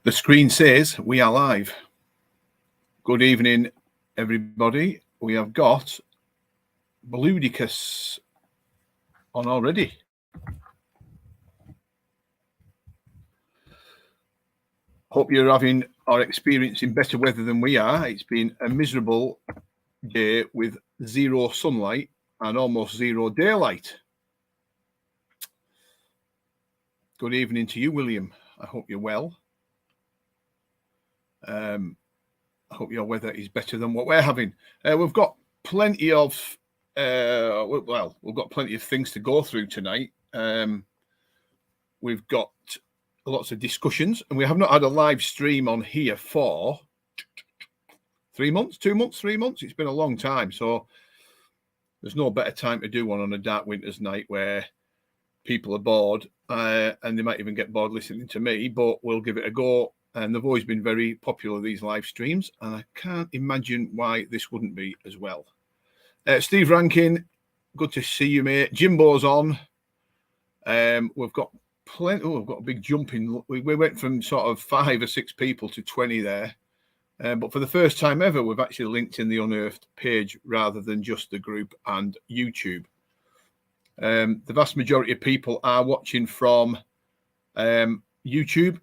The screen says we are live. Good evening, everybody. We have got Bludicus on already. Hope you're having or experiencing better weather than we are. It's been a miserable day with zero sunlight and almost zero daylight. Good evening to you, William. I hope you're well. I hope your weather is better than what we're having. We've got plenty of we've got plenty of things to go through tonight. We've got lots of discussions, and we have not had a live stream on here for 3 months, 2 months, 3 months. It's been a long time, so there's no better time to do one on a dark winter's night where people are bored, and they might even get bored listening to me, but we'll give it a go. And they've always been very popular, these live streams, and I can't imagine why this wouldn't be as well. Steve Rankin, good to see you, mate. Jimbo's on. We've got plenty. Oh, we've got a big jump in. We went from sort of 5 or 6 people to 20 there. But for the first time ever, we've actually linked in the Unearthed page rather than just the group and YouTube. The vast majority of people are watching from YouTube.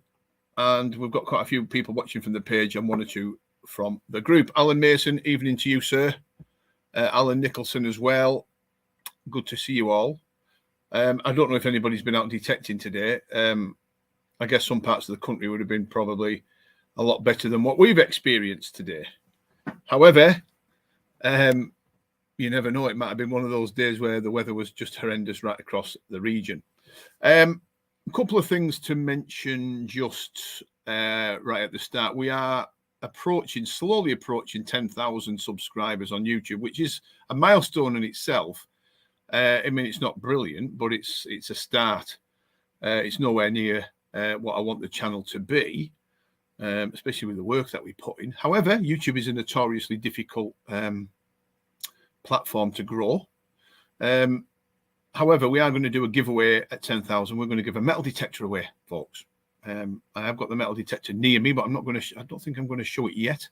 And we've got quite a few people watching from the page and 1 or 2 from the group. Alan Mason, evening to you, sir. Alan Nicholson as well. Good to see you all. I don't know if anybody's been out detecting today. I guess some parts of the country would have been probably a lot better than what we've experienced today. However, you never know. It might have been one of those days where the weather was just horrendous right across the region. A couple of things to mention just right at the start. We are slowly approaching 10,000 subscribers on YouTube, which is a milestone in itself. I mean, it's not brilliant, but it's a start. It's nowhere near what I want the channel to be, especially with the work that we put in. However, YouTube is a notoriously difficult platform to grow. However, we are going to do a giveaway at 10,000. We're going to give a metal detector away, folks. I have got the metal detector near me, but I'm not going to. I don't think I'm going to show it yet.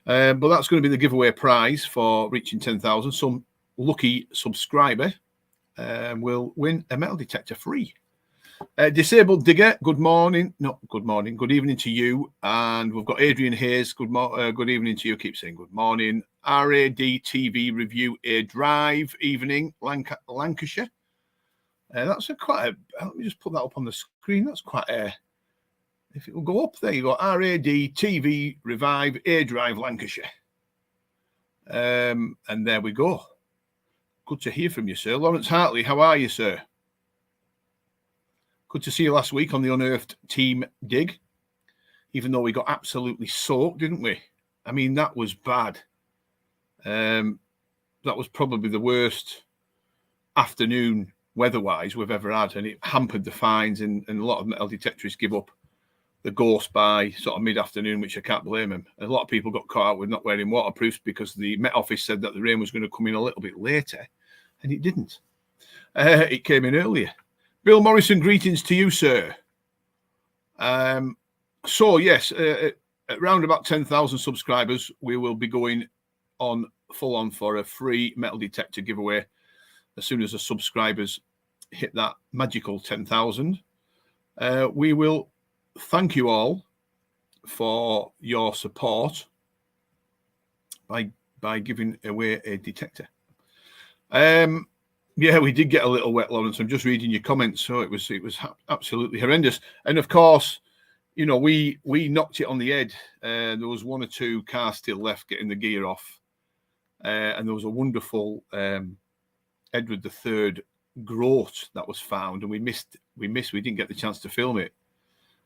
But that's going to be the giveaway prize for reaching 10,000. Some lucky subscriber will win a metal detector free. Disabled Digger, good morning. No, good morning. Good evening to you. And we've got Adrian Hayes. Good evening to you. Keep saying good morning. RAD TV review A Drive evening, Lancashire. That's quite a. Let me just put that up on the screen. That's quite a. If it will go up, there you go. RAD TV Revive A Drive Lancashire. And there we go. Good to hear from you, sir. Lawrence Hartley, how are you, sir? Good to see you last week on the Unearthed Team Dig, even though we got absolutely soaked, didn't we? I mean, that was bad. That was probably the worst afternoon weather-wise we've ever had, and it hampered the finds, and a lot of metal detectorists give up the ghost by sort of mid-afternoon, which I can't blame them. A lot of people got caught out with not wearing waterproofs because the Met Office said that the rain was going to come in a little bit later, and it didn't. It came in earlier. Bill Morrison, greetings to you, sir. So, yes, at around about 10,000 subscribers, we will be going on full on for a free metal detector giveaway as soon as the subscribers hit that magical 10,000. We will thank you all for your support by giving away a detector. Yeah, we did get a little wet, Lawrence. I'm just reading your comments, so it was absolutely horrendous. And of course, you know, we knocked it on the head. There was 1 or 2 cars still left getting the gear off, and there was a wonderful Edward III growth that was found, and we missed. We didn't get the chance to film it.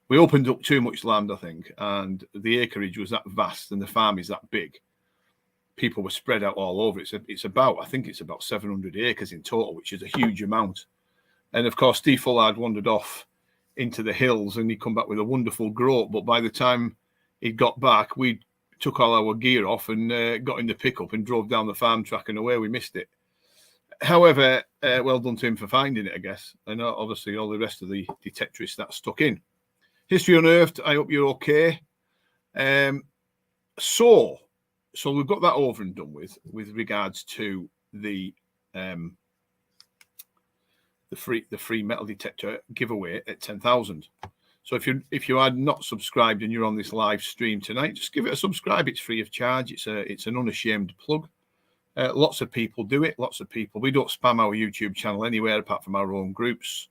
We opened up too much land, I think, and the acreage was that vast, and the farm is that big. People were spread out all over. It's about 700 acres in total, which is a huge amount. And of course, Steve Fullard wandered off into the hills, and he come back with a wonderful growth. But by the time he got back, we took all our gear off and got in the pickup and drove down the farm track, and away we missed it. However, well done to him for finding it, I guess. And obviously all the rest of the detectorists that stuck in. History Unearthed, I hope you're okay. So we've got that over and done with regards to the free metal detector giveaway at 10,000. So if you are not subscribed and you're on this live stream tonight, just give it a subscribe. It's free of charge. It's an unashamed plug. Lots of people do it. Lots of people. We don't spam our YouTube channel anywhere apart from our own groups.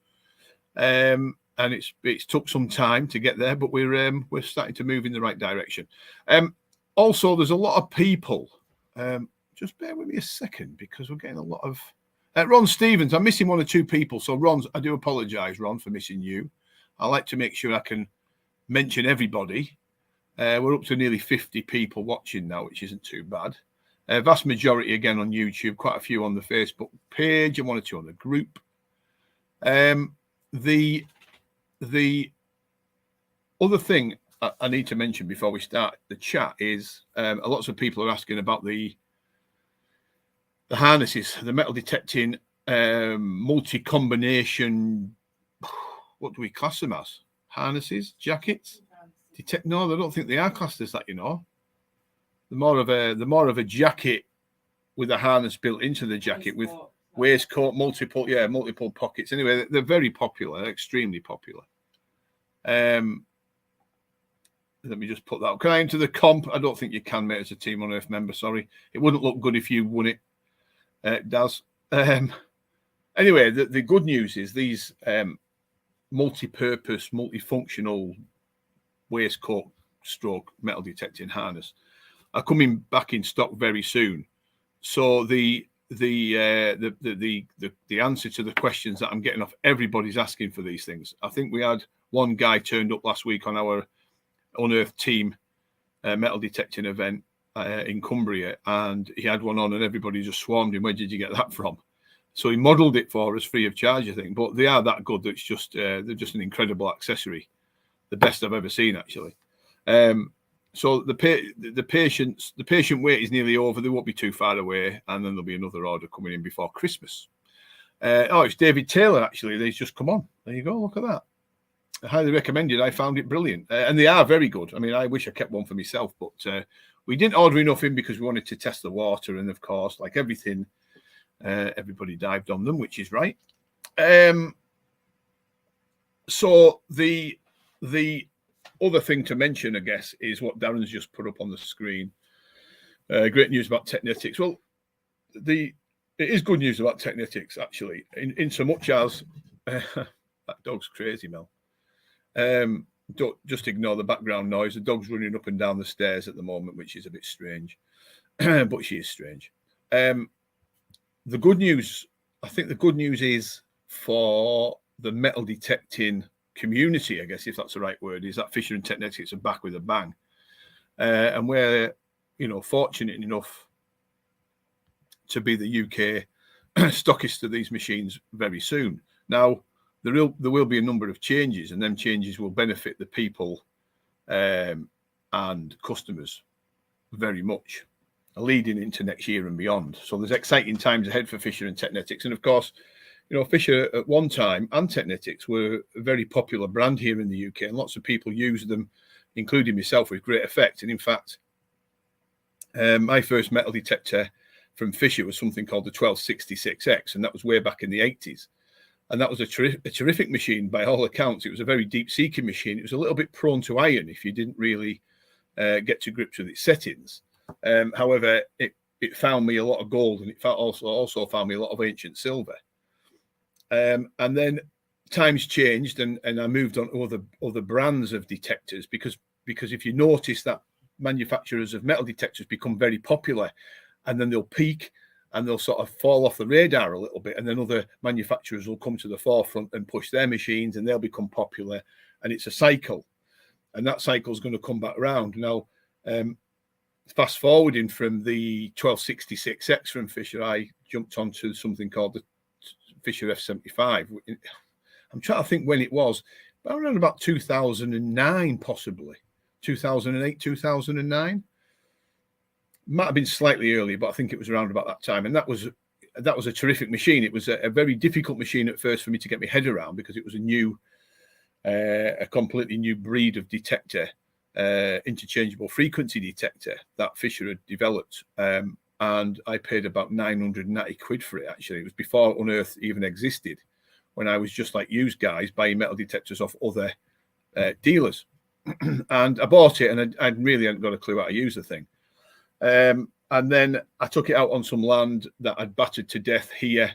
And it's took some time to get there, but we're starting to move in the right direction. Also, there's a lot of people. Just bear with me a second because we're getting a lot of Ron Stevens. I'm missing one or two people, so Ron, I do apologise, Ron, for missing you. I like to make sure I can mention everybody. We're up to nearly 50 people watching now, which isn't too bad. Vast majority again on YouTube, quite a few on the Facebook page, and one or two on the group. The other thing I need to mention before we start the chat is lots of people are asking about the harnesses, the metal detecting multi-combination. What do we class them as? Harnesses, jackets? No, I don't think they are classed as that. You know, they're more of a jacket with a harness built into the jacket with waistcoat, multiple pockets. Anyway, they're very popular, extremely popular. Let me just put that up. Can I enter the comp? I don't think you can, mate, as a Team Unearthed member. Sorry. It wouldn't look good if you won it. It does. Anyway, the good news is these multi-purpose, multifunctional waistcoat stroke metal detecting harness are coming back in stock very soon. So the answer to the questions that I'm getting off everybody's asking for these things. I think we had one guy turned up last week on our Unearthed team metal detecting event in Cumbria, and he had one on and everybody just swarmed him. Where did you get that from? So he modelled it for us free of charge, I think. But they are that good that it's just they're just an incredible accessory, the best I've ever seen actually. So the patient wait is nearly over. They won't be too far away, and then there'll be another order coming in before Christmas. It's David Taylor actually. They've just come on. There you go. Look at that. I highly recommend it. I found it brilliant, and they are very good. I mean, I wish I kept one for myself, but we didn't order enough in because we wanted to test the water, and of course, like everything, everybody dived on them, which is right. So the other thing to mention, I guess, is what Darren's just put up on the screen. Great news about Technetics. Well, it is good news about Technetics, actually, in so much as that dog's crazy, Mel. Don't just ignore the background noise. The dog's running up and down the stairs at the moment, which is a bit strange, but she is strange. The good news, I think the good news is for the metal detecting community, I guess, if that's the right word, is that Fisher and Technetics are back with a bang. And we're, fortunate enough to be the UK stockist of these machines very soon. Now, there will be a number of changes, and them changes will benefit the people and customers very much, leading into next year and beyond. So there's exciting times ahead for Fisher and Technetics. And of course, Fisher at one time and Technetics were a very popular brand here in the UK, and lots of people use them, including myself, with great effect. And in fact, my first metal detector from Fisher was something called the 1266X, and that was way back in the 80s. And that was a terrific machine by all accounts. It was a very deep-seeking machine. It was a little bit prone to iron if you didn't really get to grips with its settings. However, it found me a lot of gold, and it also found me a lot of ancient silver. And then times changed, and I moved on to other brands of detectors because if you notice that manufacturers of metal detectors become very popular, and then they'll peak and they'll sort of fall off the radar a little bit, and then other manufacturers will come to the forefront and push their machines, and they'll become popular, and it's a cycle, and that cycle is going to come back around. Now, fast forwarding from the 1266X from Fisher, I jumped onto something called the Fisher F75. I'm trying to think when it was, but around about 2009, possibly 2008, 2009. Might have been slightly earlier, but I think it was around about that time. And that was a terrific machine. It was a very difficult machine at first for me to get my head around because it was a new a completely new breed of detector, interchangeable frequency detector that Fisher had developed. And I paid about 990 quid for it, actually. It was before Unearth even existed, when I was just like you guys buying metal detectors off other dealers. And I bought it, and I really hadn't got a clue how to use the thing. And then I took it out on some land that I'd battered to death here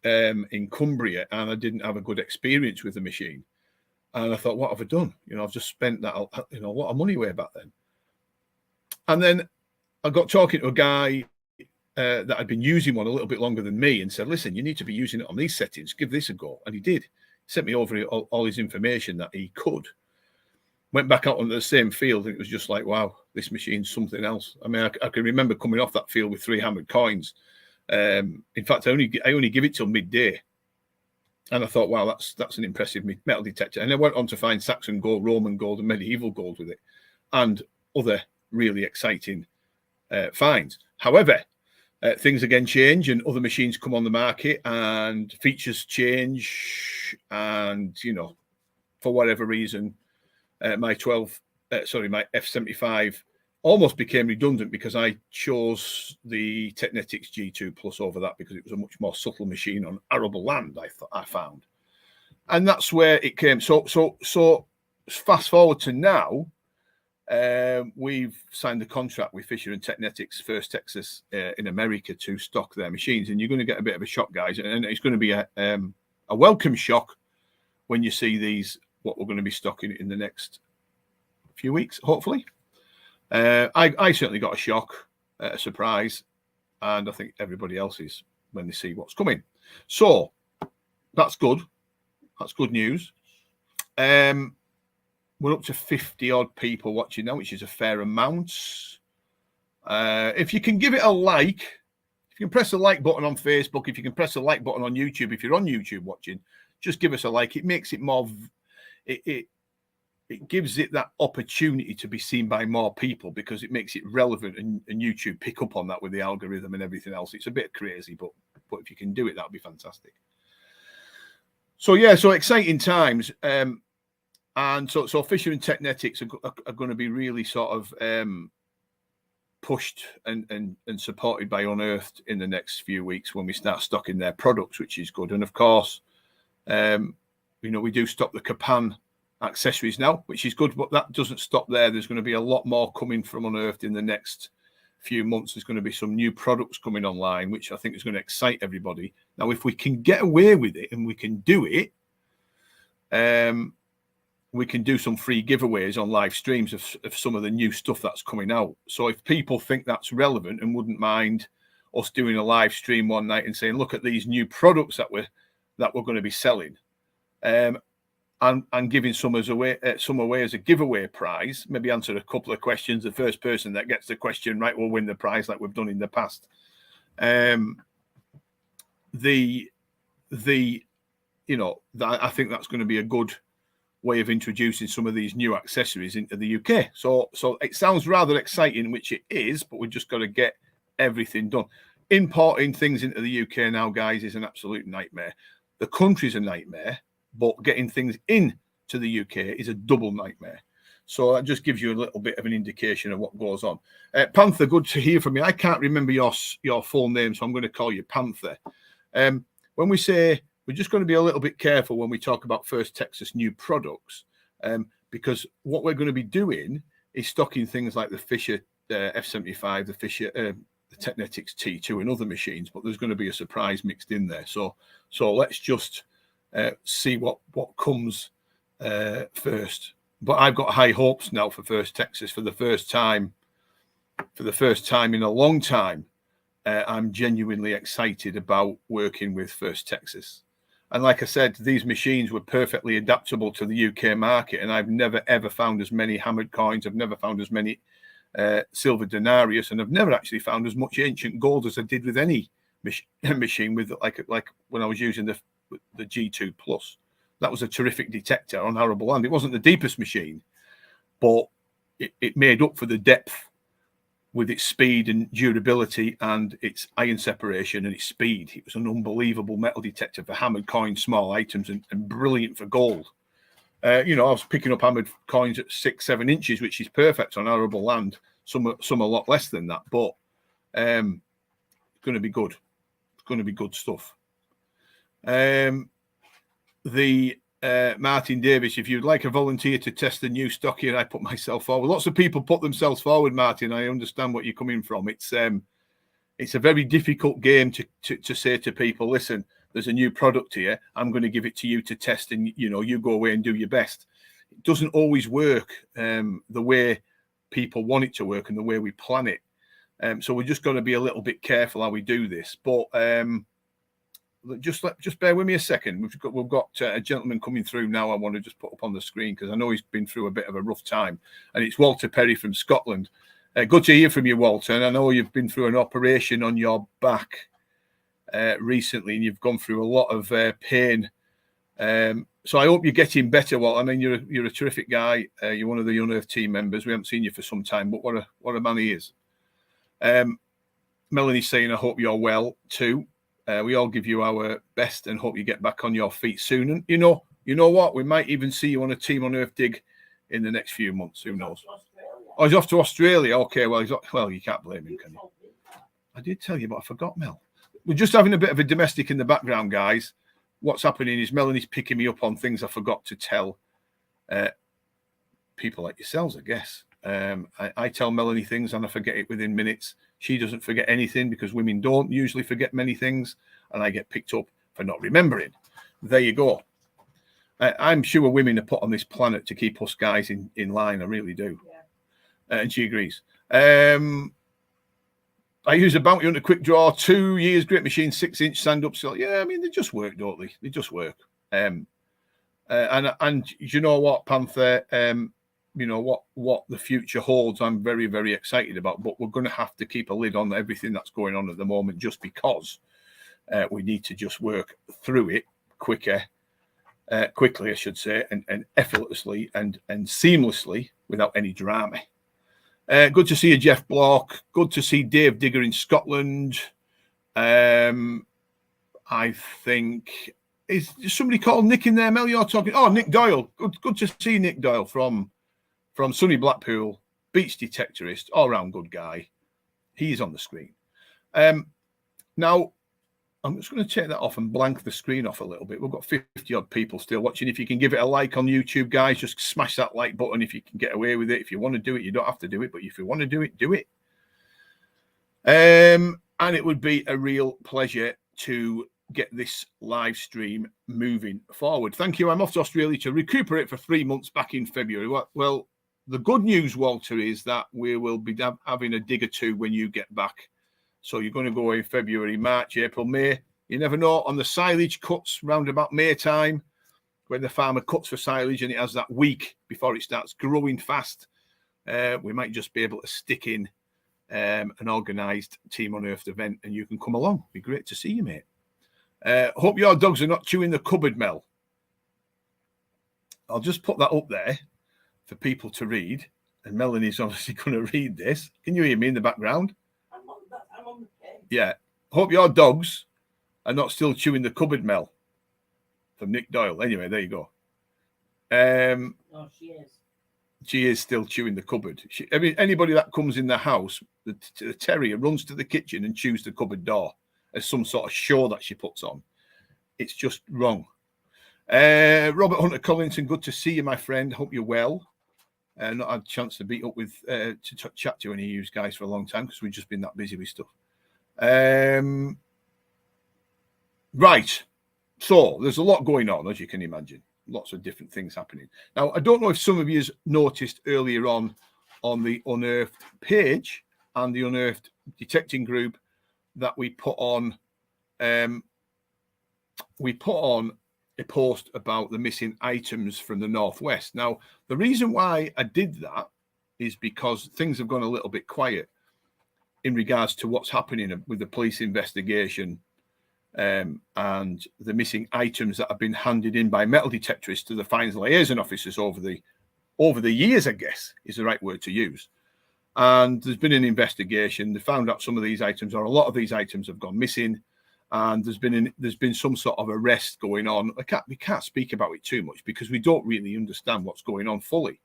in Cumbria, and I didn't have a good experience with the machine. And I thought, what have I done? I've just spent that, a lot of money way back then. And then I got talking to a guy that had been using one a little bit longer than me, and said, listen, you need to be using it on these settings. Give this a go. And he did. He sent me over all his information that he could. Went back out on the same field, and it was just like, wow, this machine's something else. I mean, I can remember coming off that field with 3 hammered coins. In fact, I only give it till midday. And I thought, wow, that's an impressive metal detector. And I went on to find Saxon gold, Roman gold, and medieval gold with it, and other really exciting finds. However, things again change, and other machines come on the market, and features change, and for whatever reason, my F75 almost became redundant, because I chose the Technetics G2 Plus over that, because it was a much more subtle machine on arable land, I found. And that's where it came. So fast forward to now, we've signed a contract with Fisher and Technetics, First Texas in America, to stock their machines. And you're going to get a bit of a shock, guys. And it's going to be a welcome shock when you see these, what we're going to be stocking in the next few weeks, hopefully. I certainly got a shock, a surprise, and I think everybody else is when they see what's coming. So that's good. That's good news. We're up to 50 odd people watching now, which is a fair amount. If you can give it a like, if you can press the like button on Facebook, if you can press the like button on YouTube, if you're on YouTube watching, just give us a like. It makes it more, it gives it that opportunity to be seen by more people, because it makes it relevant, and YouTube pick up on that with the algorithm and everything else. It's a bit crazy, but if you can do it, that'd be fantastic. So yeah, so exciting times. And so Fisher and Technetics are going to be really sort of pushed and supported by Unearthed in the next few weeks, when we start stocking their products, which is good. And of course, we do stock the Capan accessories now, which is good, but that doesn't stop there. There's going to be a lot more coming from Unearthed in the next few months. There's going to be some new products coming online, which I think is going to excite everybody. Now, if we can get away with it, and we can do it, we can do some free giveaways on live streams of some of the new stuff that's coming out. So if people think that's relevant and wouldn't mind us doing a live stream one night and saying, look at these new products that we're going to be selling, and giving some away as a giveaway prize, maybe answer a couple of questions. The first person that gets the question right will win the prize, like we've done in the past. I think that's going to be a good way of introducing some of these new accessories into the UK. So it sounds rather exciting, which it is, but we've just got to get everything done. Importing things into the UK now, guys, is an absolute nightmare. The country's a nightmare, but getting things into the UK is a double nightmare. So that just gives you a little bit of an indication of what goes on. Panther, good to hear from you. I can't remember your full name, so I'm going to call you Panther. When we say, we're just going to be a little bit careful when we talk about First Texas new products, because what we're going to be doing is stocking things like the Fisher F75, the Fisher, the Technetics T2 and other machines, but there's going to be a surprise mixed in there. So let's just see what comes first. But I've got high hopes now for First Texas. For the first time in a long time, I'm genuinely excited about working with First Texas. And like I said, these machines were perfectly adaptable to the UK market, and I've never ever found as many hammered coins. I've never found as many silver denarius, and I've never actually found as much ancient gold as I did with any machine with like when I was using the G2 Plus. That was a terrific detector on arable land. It wasn't the deepest machine, but it made up for the depth with its speed and durability and its iron separation and its speed. It was an unbelievable metal detector for hammered coins, small items, and brilliant for gold. You know, I was picking up hammered coins at 6-7 inches, which is perfect on arable land. Some a lot less than that, but it's going to be good. It's going to be good stuff. Martin Davis, if you'd like a volunteer to test the new stock here, I put myself forward. Lots of people put themselves forward, Martin. I understand what you're coming from. It's a very difficult game to say to people, listen, there's a new product here. I'm going to give it to you to test, and you know, you go away and do your best. It doesn't always work the way people want it to work and the way we plan it. So we're just going to be a little bit careful how we do this. But just bear with me a second. We've got a gentleman coming through now. I want to just put up on the screen because I know he's been through a bit of a rough time, and it's Walter Perry from Scotland. Good to hear from you, Walter. And I know you've been through an operation on your back recently, and you've gone through a lot of pain. So I hope you're getting better. Well, I mean, you're a terrific guy. You're one of the Unearthed team members. We haven't seen you for some time, but what a man he is. Melanie's saying, I hope you're well too. We all give you our best and hope you get back on your feet soon. And you know what? We might even see you on a Team Unearthed dig in the next few months. Who knows? Oh, he's off to Australia. Okay, well, you can't blame him, can you? I did tell you, but I forgot, Mel. We're just having a bit of a domestic in the background, guys. What's happening is Melanie's picking me up on things I forgot to tell people like yourselves, I guess. I tell Melanie things and I forget it within minutes. She doesn't forget anything because women don't usually forget many things, and I get picked up for not remembering. There you go. I'm sure women are put on this planet to keep us guys in line. I really do. Yeah. And she agrees. I use a bounty hunter quick draw, 2 years, great machine, 6-inch stand up. So yeah, I mean, they just work, don't they? They just work. And you know what, Panther, you know what the future holds. I'm very, very excited about, but we're going to have to keep a lid on everything that's going on at the moment, just because we need to just work through it quickly, I should say, and effortlessly and seamlessly without any drama. Good to see you, Jeff Block. Good to see Dave Digger in Scotland. I think is somebody called Nick in there, Mel? You're talking. Oh, Nick Doyle. Good to see Nick Doyle from sunny Blackpool, beach detectorist, all round good guy. He's on the screen. Now, I'm just going to take that off and blank the screen off a little bit. We've got 50 odd people still watching. If you can give it a like on YouTube, guys, just smash that like button if you can get away with it. If you want to do it, you don't have to do it. But if you want to do it, do it. And it would be a real pleasure to get this live stream moving forward. Thank you. I'm off to Australia to recuperate for 3 months back in February. Well, the good news, Walter, is that we will be having a dig or two when you get back. So you're going to go in February, March, April, May. You never know. On the silage cuts round about May time, when the farmer cuts for silage and it has that week before it starts growing fast, we might just be able to stick in an organised Team Unearthed event and you can come along. It'd be great to see you, mate. Hope your dogs are not chewing the cupboard, Mel. I'll just put that up there for people to read. And Melanie's obviously going to read this. Can you hear me in the background? I'm on the page. Yeah. Hope your dogs are not still chewing the cupboard, Mel. From Nick Doyle. Anyway, there you go. No, she is. She is still chewing the cupboard. Anybody that comes in the house, the terrier runs to the kitchen and chews the cupboard door as some sort of show that she puts on. It's just wrong. Robert Hunter Collinson, good to see you, my friend. Hope you're well. Not had a chance to beat up with to chat to any of you guys for a long time because we've just been that busy with stuff. Right. So there's a lot going on, as you can imagine. Lots of different things happening. Now, I don't know if some of you noticed earlier on the Unearthed page and the Unearthed detecting group that we put on a post about the missing items from the Northwest. Now, the reason why I did that is because things have gone a little bit quiet in regards to what's happening with the police investigation and the missing items that have been handed in by metal detectorists to the fines liaison officers over the years, I guess, is the right word to use. And there's been an investigation. They found out some of these items, or a lot of these items, have gone missing. and there's been some sort of arrest going on. We can't speak about it too much because we don't really understand what's going on fully.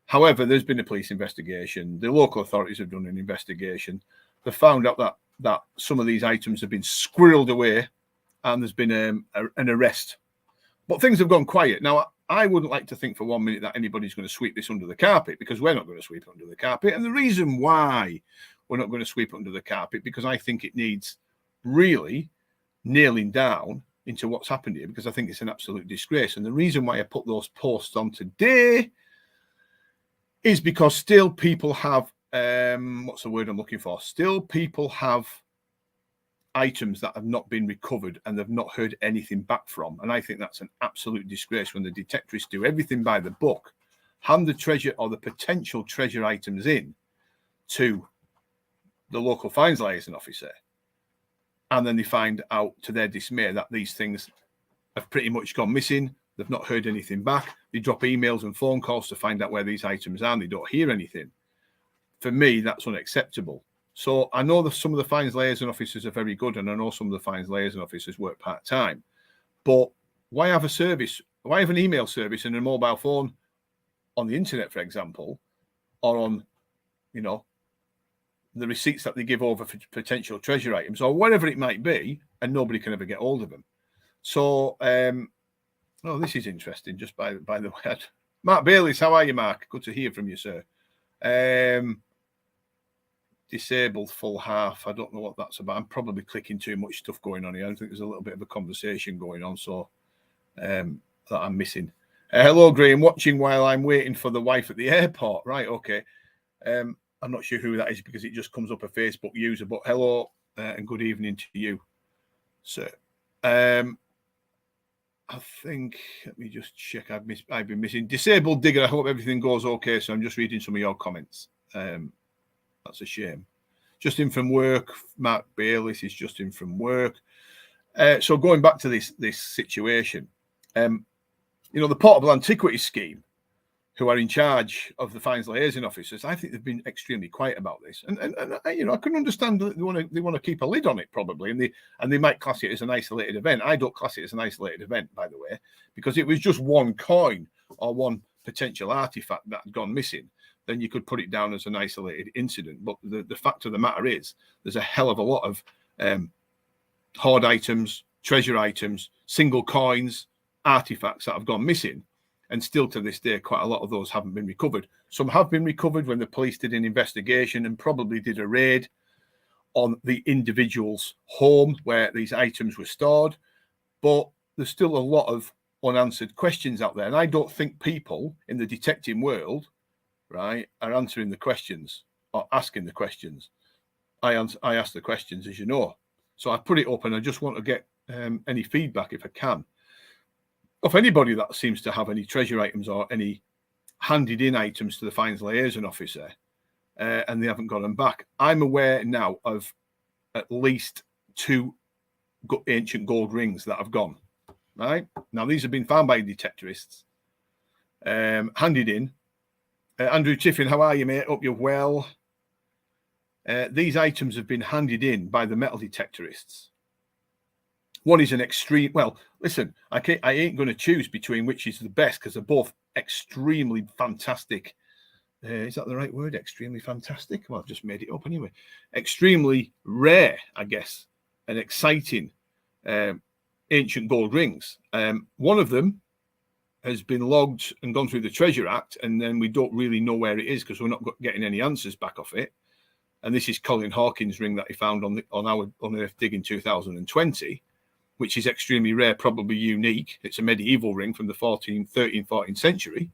However, there's been a police investigation. The local authorities have done an investigation. They found out that some of these items have been squirreled away, and there's been an arrest. But things have gone quiet. Now, I wouldn't like to think for 1 minute that anybody's going to sweep this under the carpet, because we're not going to sweep it under the carpet. And the reason why we're not going to sweep it under the carpet, because I think it needs really nailing down into what's happened here, because I think it's an absolute disgrace. And the reason why I put those posts on today is because still people have, what's the word I'm looking for? Still people have items that have not been recovered and they've not heard anything back from. And I think that's an absolute disgrace when the detectives do everything by the book, hand the treasure or the potential treasure items in to the local fines liaison officer, and then they find out to their dismay that these things have pretty much gone missing. They've not heard anything back. They drop emails and phone calls to find out where these items are, and they don't hear anything. For me, that's unacceptable. So I know that some of the fines liaison officers are very good, and I know some of the fines liaison officers work part-time. But why have a service? Why have an email service and a mobile phone on the internet, for example, or on, the receipts that they give over for potential treasure items or whatever it might be, and nobody can ever get hold of them? So, this is interesting. Just by the way, Mark Bayliss, how are you, Mark? Good to hear from you, sir. Disabled full half. I don't know what that's about. I'm probably clicking too much stuff going on here. I think there's a little bit of a conversation going on, so that I'm missing. Hello, Graham. Watching while I'm waiting for the wife at the airport. Right, okay. I'm not sure who that is because it just comes up a Facebook user. But hello and good evening to you, sir. I think, let me just check. I've been missing. Disabled Digger, I hope everything goes okay. So I'm just reading some of your comments. That's a shame. Just in from work. Mark Bayliss is just in from work. So going back to this situation, the Portable Antiquities Scheme, who are in charge of the fines liaison officers, I think they've been extremely quiet about this. And I can understand that they want to keep a lid on it probably, and they might class it as an isolated event. I don't class it as an isolated event, by the way, because it was just one coin or one potential artifact that had gone missing. Then you could put it down as an isolated incident. But the fact of the matter is, there's a hell of a lot of hoard items, treasure items, single coins, artifacts that have gone missing. And still to this day, quite a lot of those haven't been recovered. Some have been recovered when the police did an investigation and probably did a raid on the individual's home where these items were stored. But there's still a lot of unanswered questions out there. And I don't think people in the detecting world, right, are answering the questions or asking the questions. I ask the questions, as you know. So I put it up, and I just want to get any feedback if I can, of anybody that seems to have any treasure items or any handed in items to the fines liaison officer, and they haven't got them back. I'm aware now of at least 2 ancient gold rings that have gone. Right now, these have been found by detectivists, handed in. Andrew Tiffin, how are you, mate? Hope you're well. These items have been handed in by the metal detectorists. One is an extreme. Well, listen, I ain't going to choose between which is the best, because they're both extremely fantastic. Is that the right word? Extremely fantastic? Well, I've just made it up anyway. Extremely rare, I guess, and exciting ancient gold rings. One of them has been logged and gone through the Treasure Act, and then we don't really know where it is because we're not getting any answers back off it. And this is Colin Hawkins' ring that he found on our unearthed dig in 2020. Which is extremely rare, probably unique. It's a medieval ring from the 13th, 14th century.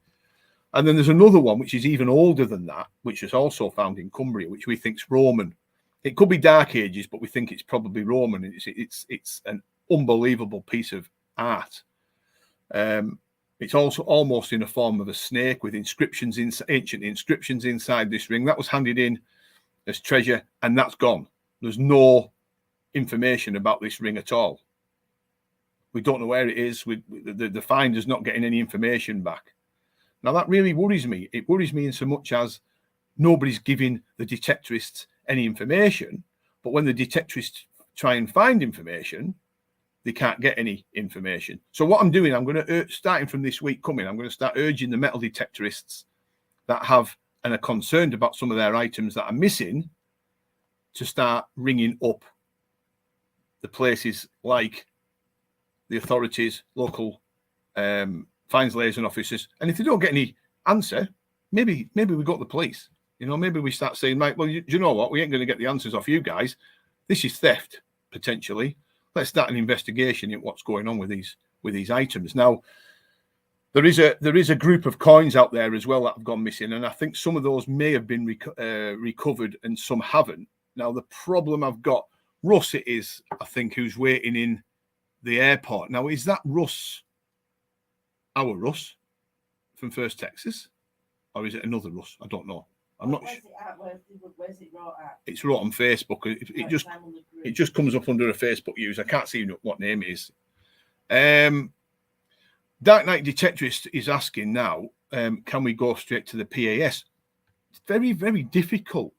And then there's another one, which is even older than that, which is also found in Cumbria, which we think is Roman. It could be Dark Ages, but we think it's probably Roman. It's an unbelievable piece of art. It's also almost in a form of a snake with inscriptions, ancient inscriptions inside this ring. That was handed in as treasure, and that's gone. There's no information about this ring at all. We don't know where it is. The finder's not getting any information back. Now, that really worries me. It worries me in so much as nobody's giving the detectorists any information. But when the detectorists try and find information, they can't get any information. So what I'm doing, I'm going to, starting from this week coming, I'm going to start urging the metal detectorists that have and are concerned about some of their items that are missing to start ringing up the places like the authorities, local fines liaison officers. And if they don't get any answer, maybe we got the police. You know, maybe we start saying, right, well, you know what? We ain't going to get the answers off you guys. This is theft, potentially. Let's start an investigation in what's going on with these items. Now, there is a group of coins out there as well that have gone missing, and I think some of those may have been recovered and some haven't. Now, the problem I've got, Russ it is, I think, who's waiting in the airport. Now, is that Russ, our Russ from First Texas, or is it another Russ? I don't know. I'm not sure. Where's it wrote at? It's wrote on Facebook. It just comes up under a Facebook user. I can't see what name it is. Dark Knight Detectorist is asking now, can we go straight to the PAS? It's very, very difficult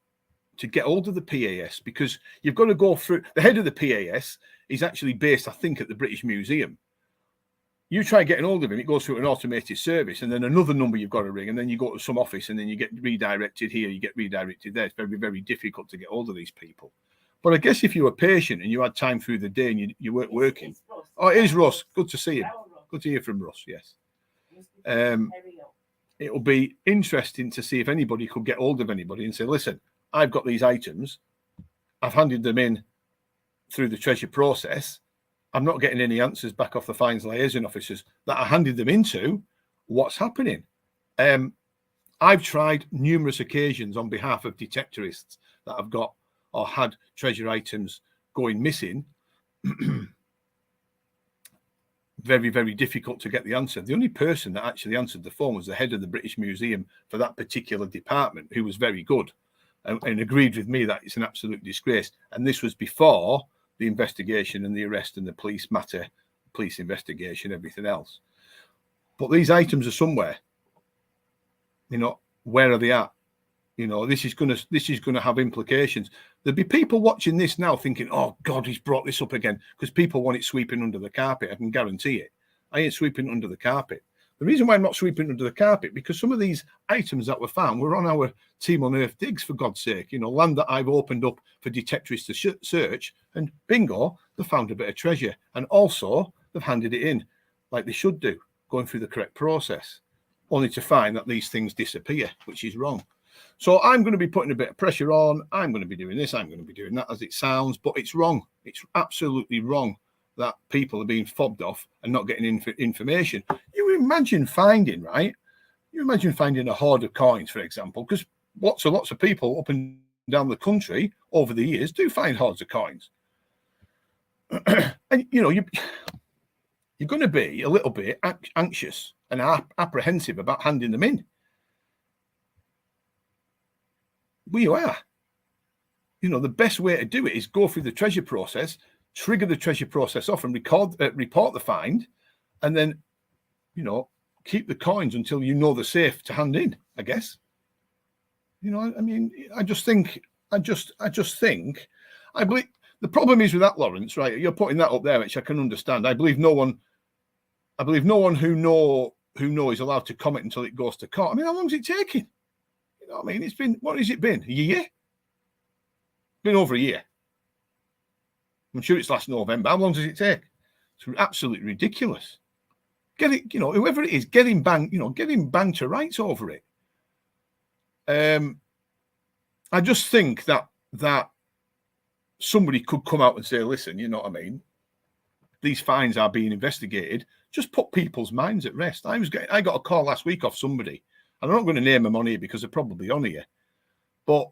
to get hold of the PAS because you've got to go through. The head of the PAS is actually based, I think, at the British Museum. You try getting hold of him, it goes through an automated service, and then another number you've got to ring, and then you go to some office, and then you get redirected here, you get redirected there. It's very, very difficult to get hold of these people. But I guess if you were patient and you had time through the day and you weren't working. Oh, it is Russ. Good to see you. Good to hear from Russ, yes. It'll be interesting to see if anybody could get hold of anybody and say, listen, I've got these items. I've handed them in through the treasure process. I'm not getting any answers back off the fines liaison officers that I handed them into. What's happening? I've tried numerous occasions on behalf of detectorists that have got or had treasure items going missing. Very, very difficult to get the answer. The only person that actually answered the phone was the head of the British Museum for that particular department, who was very good and agreed with me that it's an absolute disgrace. And this was before the investigation and the arrest and the police investigation, everything else. But these items are somewhere. You know, where are they at? You know, this is gonna have implications. There'll be people watching this now thinking, oh God, he's brought this up again, because people want it sweeping under the carpet. I can guarantee it. I ain't sweeping under the carpet. The reason why I'm not sweeping under the carpet, because some of these items that were found were on our Team on Earth digs, for God's sake. You know, land that I've opened up for detectorists to search, and bingo, they found a bit of treasure. And also, they've handed it in like they should do, going through the correct process, only to find that these things disappear, which is wrong. So I'm going to be putting a bit of pressure on. I'm going to be doing this. I'm going to be doing that, as it sounds, but it's wrong. It's absolutely wrong that people are being fobbed off and not getting information. You imagine finding, right? You imagine finding a hoard of coins, for example, because lots of people up and down the country over the years do find hoards of coins. And, you know, you're going to be a little bit anxious and apprehensive about handing them in. We are. You know, the best way to do it is go through the treasure process, trigger the treasure process off and report the find, and then, you know, keep the coins until you know they're safe to hand in, I guess. You know, I mean, I think, I believe the problem is with that, Lawrence, right? You're putting that up there, which I can understand. I believe no one who know is allowed to comment until it goes to court. I mean, how long is it taking? You know what I mean? It's been, what has it been? A year? It's been over a year. I'm sure it's last November. How long does it take? It's absolutely ridiculous. Get it, you know, whoever it is, get him banged to rights over it. I just think that somebody could come out and say, listen, you know what I mean? These fines are being investigated. Just put people's minds at rest. I got a call last week off somebody, and I'm not going to name them on here because they're probably on here. But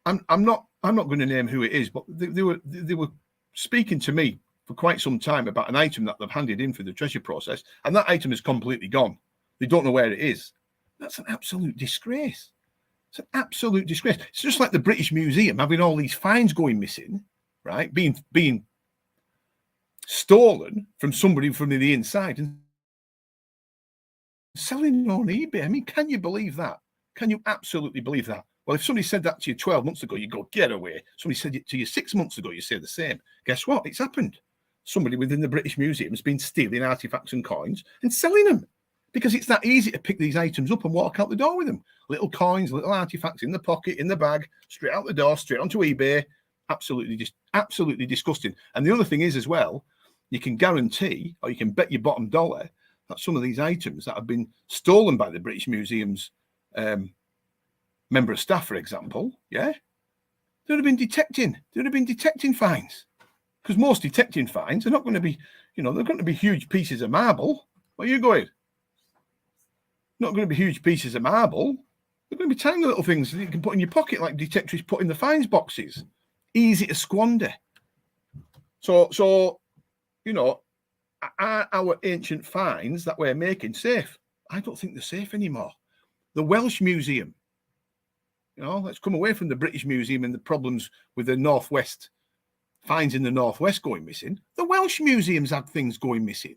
I'm not going to name who it is. But they were speaking to me for quite some time about an item that they've handed in for the treasure process, and that item is completely gone. They don't know where it is. That's an absolute disgrace. It's an absolute disgrace. It's just like the British Museum having all these finds going missing, right? Being stolen from somebody from the inside and selling on eBay. I mean, can you believe that? Can you absolutely believe that? Well, if somebody said that to you 12 months ago, you go, get away. Somebody said it to you 6 months ago, you say the same. Guess what? It's happened. Somebody within the British Museum has been stealing artifacts and coins and selling them because it's that easy to pick these items up and walk out the door with them. Little coins, little artifacts in the pocket, in the bag, straight out the door, straight onto eBay. Absolutely disgusting. And the other thing is as well, you can guarantee, or you can bet your bottom dollar, that some of these items that have been stolen by the British Museum's member of staff, for example, yeah, they would have been detecting fines. Because most detecting fines are not going to be, they're going to be huge pieces of marble. Where are you going? Not going to be huge pieces of marble. They're going to be tiny little things that you can put in your pocket, like detectives put in the fines boxes. Easy to squander. So are our ancient finds that we're making safe? I don't think they're safe anymore. The Welsh Museum, let's come away from the British Museum and the problems with the Northwest, finds in the Northwest going missing. The Welsh Museum's had things going missing.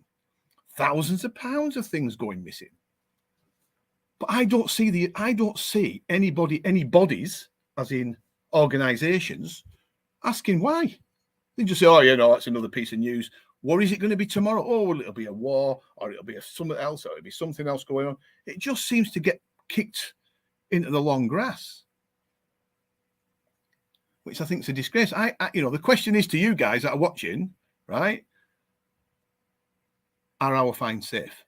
Thousands of pounds of things going missing. But I don't see any bodies, as in organisations, asking why. They just say, that's another piece of news. What is it going to be tomorrow? Oh, well, it'll be a war, or it'll be something else, or it'll be something else going on. It just seems to get kicked into the long grass, which I think is a disgrace. The question is to you guys that are watching, right? Are our fines safe?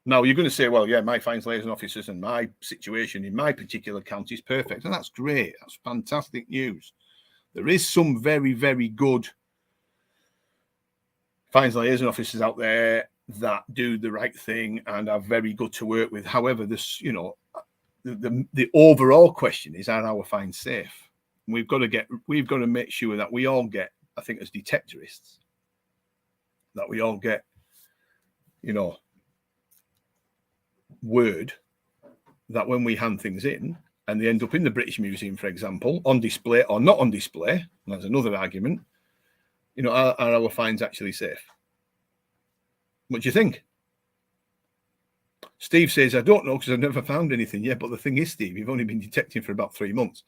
Now, you're going to say, well, yeah, my fines liaison officers and my situation in my particular county is perfect. And that's great. That's fantastic news. There is some very, very good fines liaison officers out there that do the right thing and are very good to work with. However, this, the overall question is, are our fines safe? We've got to make sure that we all get, I think, as detectorists, that we all get, word that when we hand things in and they end up in the British Museum, for example, on display or not on display, and that's another argument, are our fines actually safe? What do you think? Steve says, I don't know because I've never found anything yet. But the thing is, Steve, you've only been detecting for about 3 months.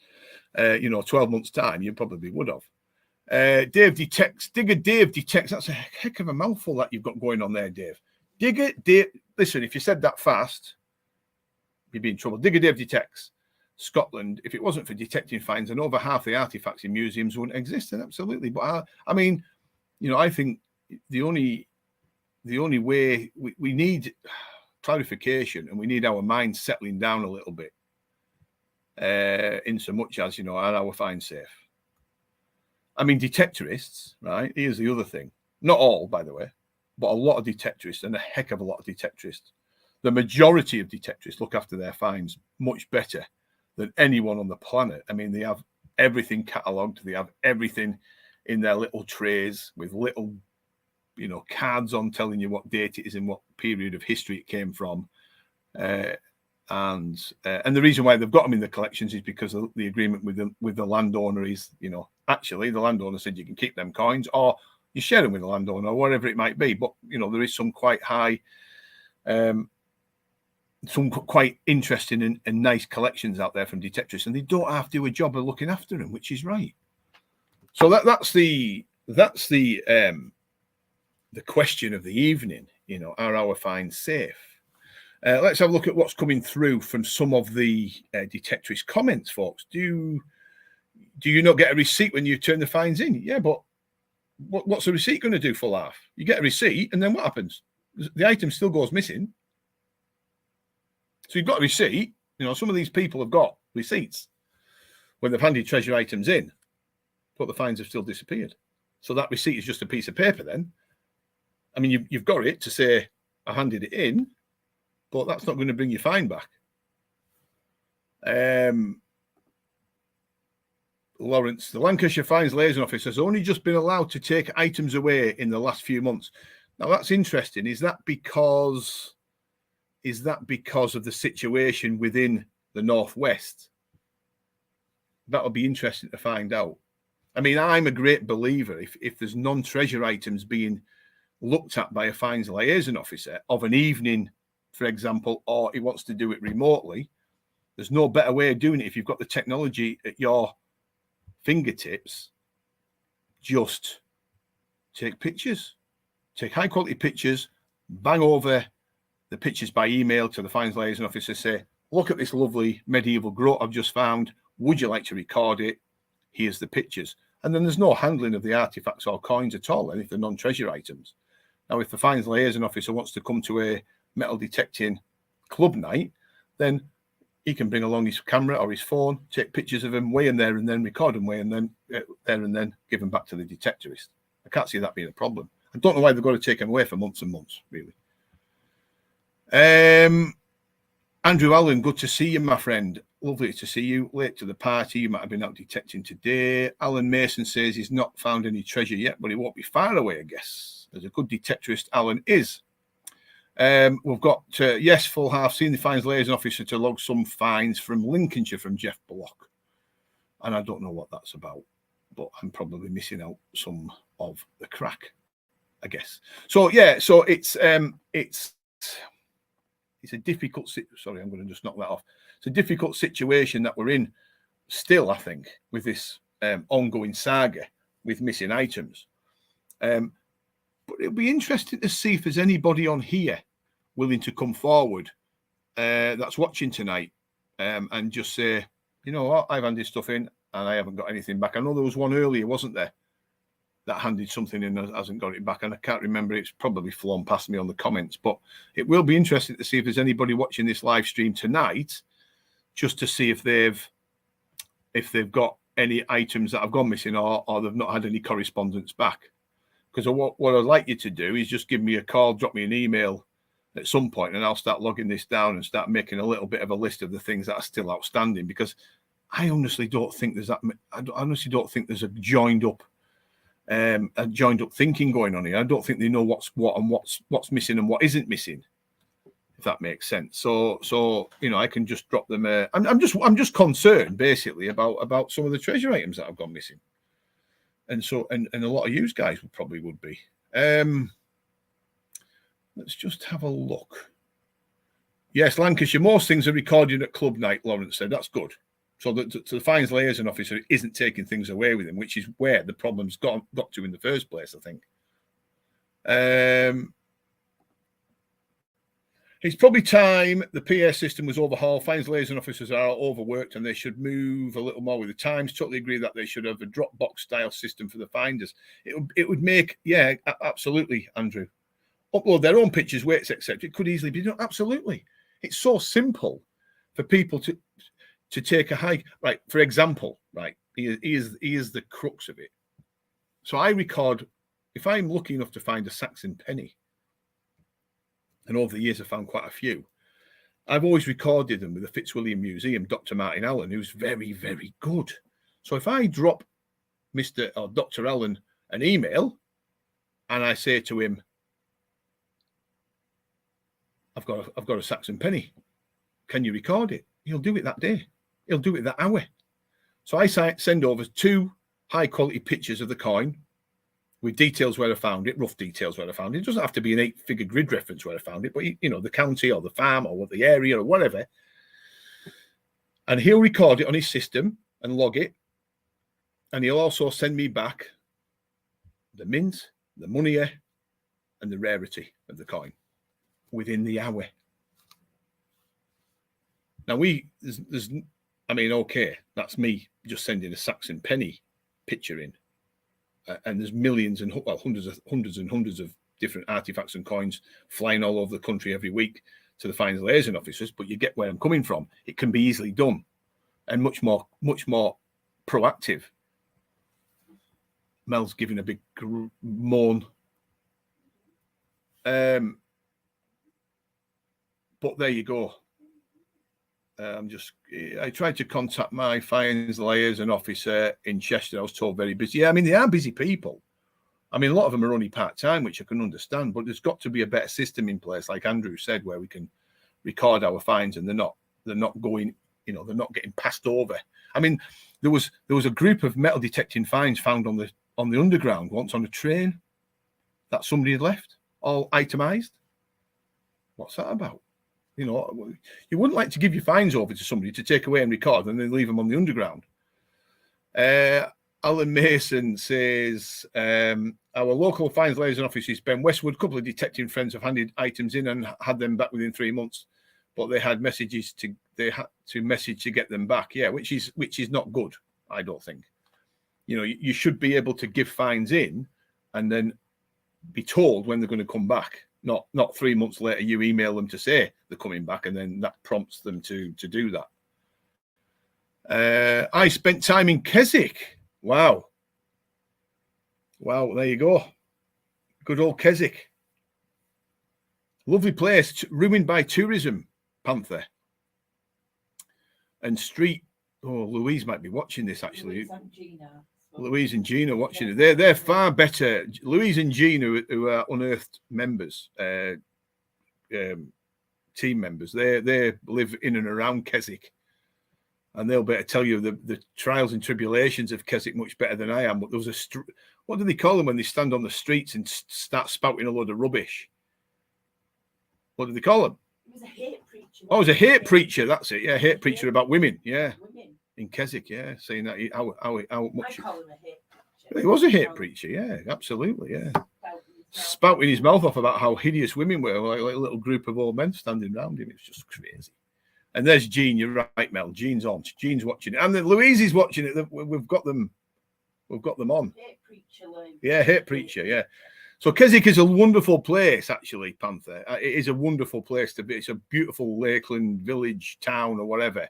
12 months' time, you probably would have. Dave detects. Digger Dave detects. That's a heck of a mouthful that you've got going on there, Dave. Digger Dave. Listen, if you said that fast, you'd be in trouble. Digger Dave detects. Scotland, if it wasn't for detecting fines, and over half the artifacts in museums wouldn't exist. And absolutely. But I think the only way we need clarification, and we need our minds settling down a little bit, in so much as, are our fines safe? I mean, detectorists, right? Here's the other thing. Not all, by the way, but a lot of detectorists, and a heck of a lot of detectorists. The majority of detectorists look after their fines much better than anyone on the planet. I mean, they have everything catalogued. They have everything in their little trays with little, cards on telling you what date it is and what period of history it came from. And the reason why they've got them in the collections is because of the agreement with the landowner is, actually the landowner said you can keep them coins, or you share them with the landowner, or whatever it might be. But, there is some quite high, some quite interesting and nice collections out there from detectorists, and they don't have to do a job of looking after them, which is right. So that's the question of the evening. Are our fines safe? Let's have a look at what's coming through from some of the detectorist comments, folks. Do you not get a receipt when you turn the fines in? Yeah, but what's the receipt going to do for laugh? You get a receipt, and then what happens? The item still goes missing. So you've got a receipt. Some of these people have got receipts when they've handed treasure items in, but the fines have still disappeared. So that receipt is just a piece of paper then. I mean, you've got it to say, I handed it in, but that's not going to bring your fine back. Lawrence, the Lancashire Fines Liaison Office has only just been allowed to take items away in the last few months. Now, that's interesting. Is that because of the situation within the Northwest? That'll be interesting to find out. I mean, I'm a great believer if there's non-treasure items being looked at by a fines liaison officer of an evening, for example, or he wants to do it remotely, There's no better way of doing it if you've got the technology at your fingertips. Just take pictures, take high quality pictures, bang over the pictures by email to the fines liaison officer, say, look at this lovely medieval grot I've just found. Would you like to record it? Here's the pictures. And then there's no handling of the artifacts or coins at all, and if they're non-treasure items. Now, if the fines liaison officer wants to come to a metal detecting club night, then he can bring along his camera or his phone, take pictures of them, weigh them there and then, record them, weigh them then, there and then, give them back to the detectorist. I can't see that being a problem. I don't know why they've got to take them away for months and months, really. Andrew Allen, good to see you, my friend. Lovely to see you. Late to the party. You might have been out detecting today. Alan Mason says he's not found any treasure yet, but he won't be far away, I guess. There's a good detectorist, Alan is. We've got, yes, full half, seen the fines liaison officer to log some fines from Lincolnshire from Jeff Bullock. And I don't know what that's about, but I'm probably missing out some of the crack, I guess. So, yeah, so it's a difficult, sorry, I'm going to just knock that off. It's a difficult situation that we're in still, I think, with this ongoing saga with missing items. But it'll be interesting to see if there's anybody on here willing to come forward that's watching tonight and just say, you know what, I've handed stuff in and I haven't got anything back. I know there was one earlier, wasn't there, that handed something in and hasn't got it back, and I can't remember. It's probably flown past me on the comments, but it will be interesting to see if there's anybody watching this live stream tonight, just to see if they've got any items that have gone missing or they've not had any correspondence back. Because what I'd like you to do is just give me a call, drop me an email at some point, and I'll start logging this down and start making a little bit of a list of the things that are still outstanding. Because I honestly don't think there's that. I honestly don't think there's a joined up thinking going on here. I don't think they know what's what and what's missing and what isn't missing, if that makes sense. So you know, I can just drop them. I'm just concerned basically about some of the treasure items that have gone missing, and a lot of you guys would be. Let's just have a look. Yes, Lancashire, most things are recorded at club night, Lawrence said. That's good. So the fines liaison officer isn't taking things away with him, which is where the problem's got to in the first place, I think. It's probably time the PA system was overhauled. Fines liaison officers are overworked and they should move a little more with the times. Totally agree that they should have a Dropbox style system for the finders. It would make, yeah, absolutely, Andrew. Upload their own pictures, weights, etc. It could easily be done. Absolutely. It's so simple for people to take a hike. Right, for example, right, here's the crux of it. So I record, if I'm lucky enough to find a Saxon penny, and over the years I've found quite a few, I've always recorded them with the Fitzwilliam Museum, Dr. Martin Allen, who's very, very good. So if I drop Mr. or Dr. Allen an email and I say to him, I've got a Saxon penny, can you record it? He'll do it that day. He'll do it that hour. So I send over 2 high quality pictures of the coin with details where I found it, rough details where I found it. It doesn't have to be an 8-figure grid reference where I found it, but you know, the county or the farm or the area or whatever. And he'll record it on his system and log it. And he'll also send me back the mint, the money, and the rarity of the coin within the hour. Now there's I mean, okay, that's me just sending a Saxon penny picture in, and there's millions and hundreds and hundreds of different artifacts and coins flying all over the country every week to the fines liaison officers. But you get where I'm coming from. It can be easily done and much more proactive. Mel's giving a big moan. But there you go. I tried to contact my fines liaison officer in Chester. I was told very busy. Yeah, I mean, they are busy people. I mean, a lot of them are only part-time, which I can understand, but there's got to be a better system in place, like Andrew said, where we can record our fines and they're not going, you know, they're not getting passed over. I mean, there was a group of metal detecting fines found on the underground once on a train that somebody had left, all itemized. What's that about? You know, you wouldn't like to give your fines over to somebody to take away and record and then leave them on the underground. Alan Mason says, our local fines liaison offices, Ben Westwood, couple of detecting friends have handed items in and had them back within 3 months, but they had to message to get them back. Yeah, which is not good, I don't think. You know, you should be able to give fines in and then be told when they're going to come back. Not 3 months later, you email them to say they're coming back, and then that prompts them to do that. I spent time in Keswick. Wow, there you go. Good old Keswick. Lovely place, ruined by tourism, Panther. And street. Oh, Louise might be watching this, actually. Louise and Gina watching it. They're far better. Louise and Gina, who are Unearthed members, team members, they live in and around Keswick, and they'll better tell you the trials and tribulations of Keswick much better than I am. But there was what do they call them when they stand on the streets and start spouting a load of rubbish? What do they call them? It was a hate preacher. Oh, it was a hate preacher. That's it. Yeah, hate preacher about women. Yeah. In Keswick, yeah, saying that how much. I call him a hate preacher. He was a hate preacher, yeah, absolutely, yeah. Spouting his mouth off about how hideous women were, like a little group of old men standing around him. It's just crazy. And there's Jean. You're right, Mel. Jean's on. Jean's watching it, and then Louise is watching it. We've got them on. Hate preacher, Lou. Yeah, hate preacher. Yeah. So Keswick is a wonderful place, actually, Panther. It is a wonderful place to be. It's a beautiful lakeland village, town, or whatever.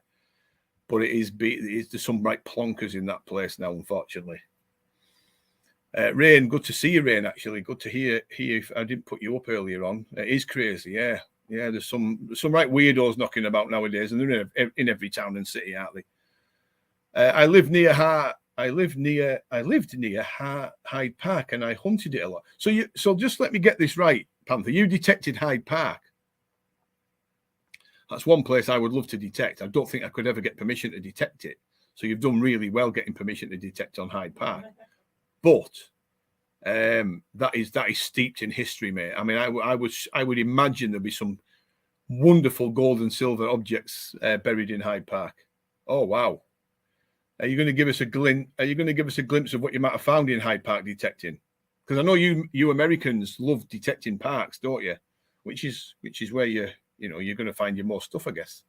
But there's some right plonkers in that place now, unfortunately. Rain, good to see you, Rain, actually. Good to hear if I didn't put you up earlier on. It is crazy, yeah. Yeah, there's some right weirdos knocking about nowadays, and they're in every town and city, aren't they? I lived near Hyde Park, and I hunted it a lot. So just let me get this right, Panther. You detected Hyde Park. That's one place I would love to detect. I don't think I could ever get permission to detect it. So you've done really well getting permission to detect on Hyde Park. But that is steeped in history, mate. I mean, I would imagine there'd be some wonderful gold and silver objects buried in Hyde Park. Oh wow! Are you going to give us a glimpse of what you might have found in Hyde Park detecting? Because I know you Americans love detecting parks, don't you? Which is where you're going to find your more stuff, I guess.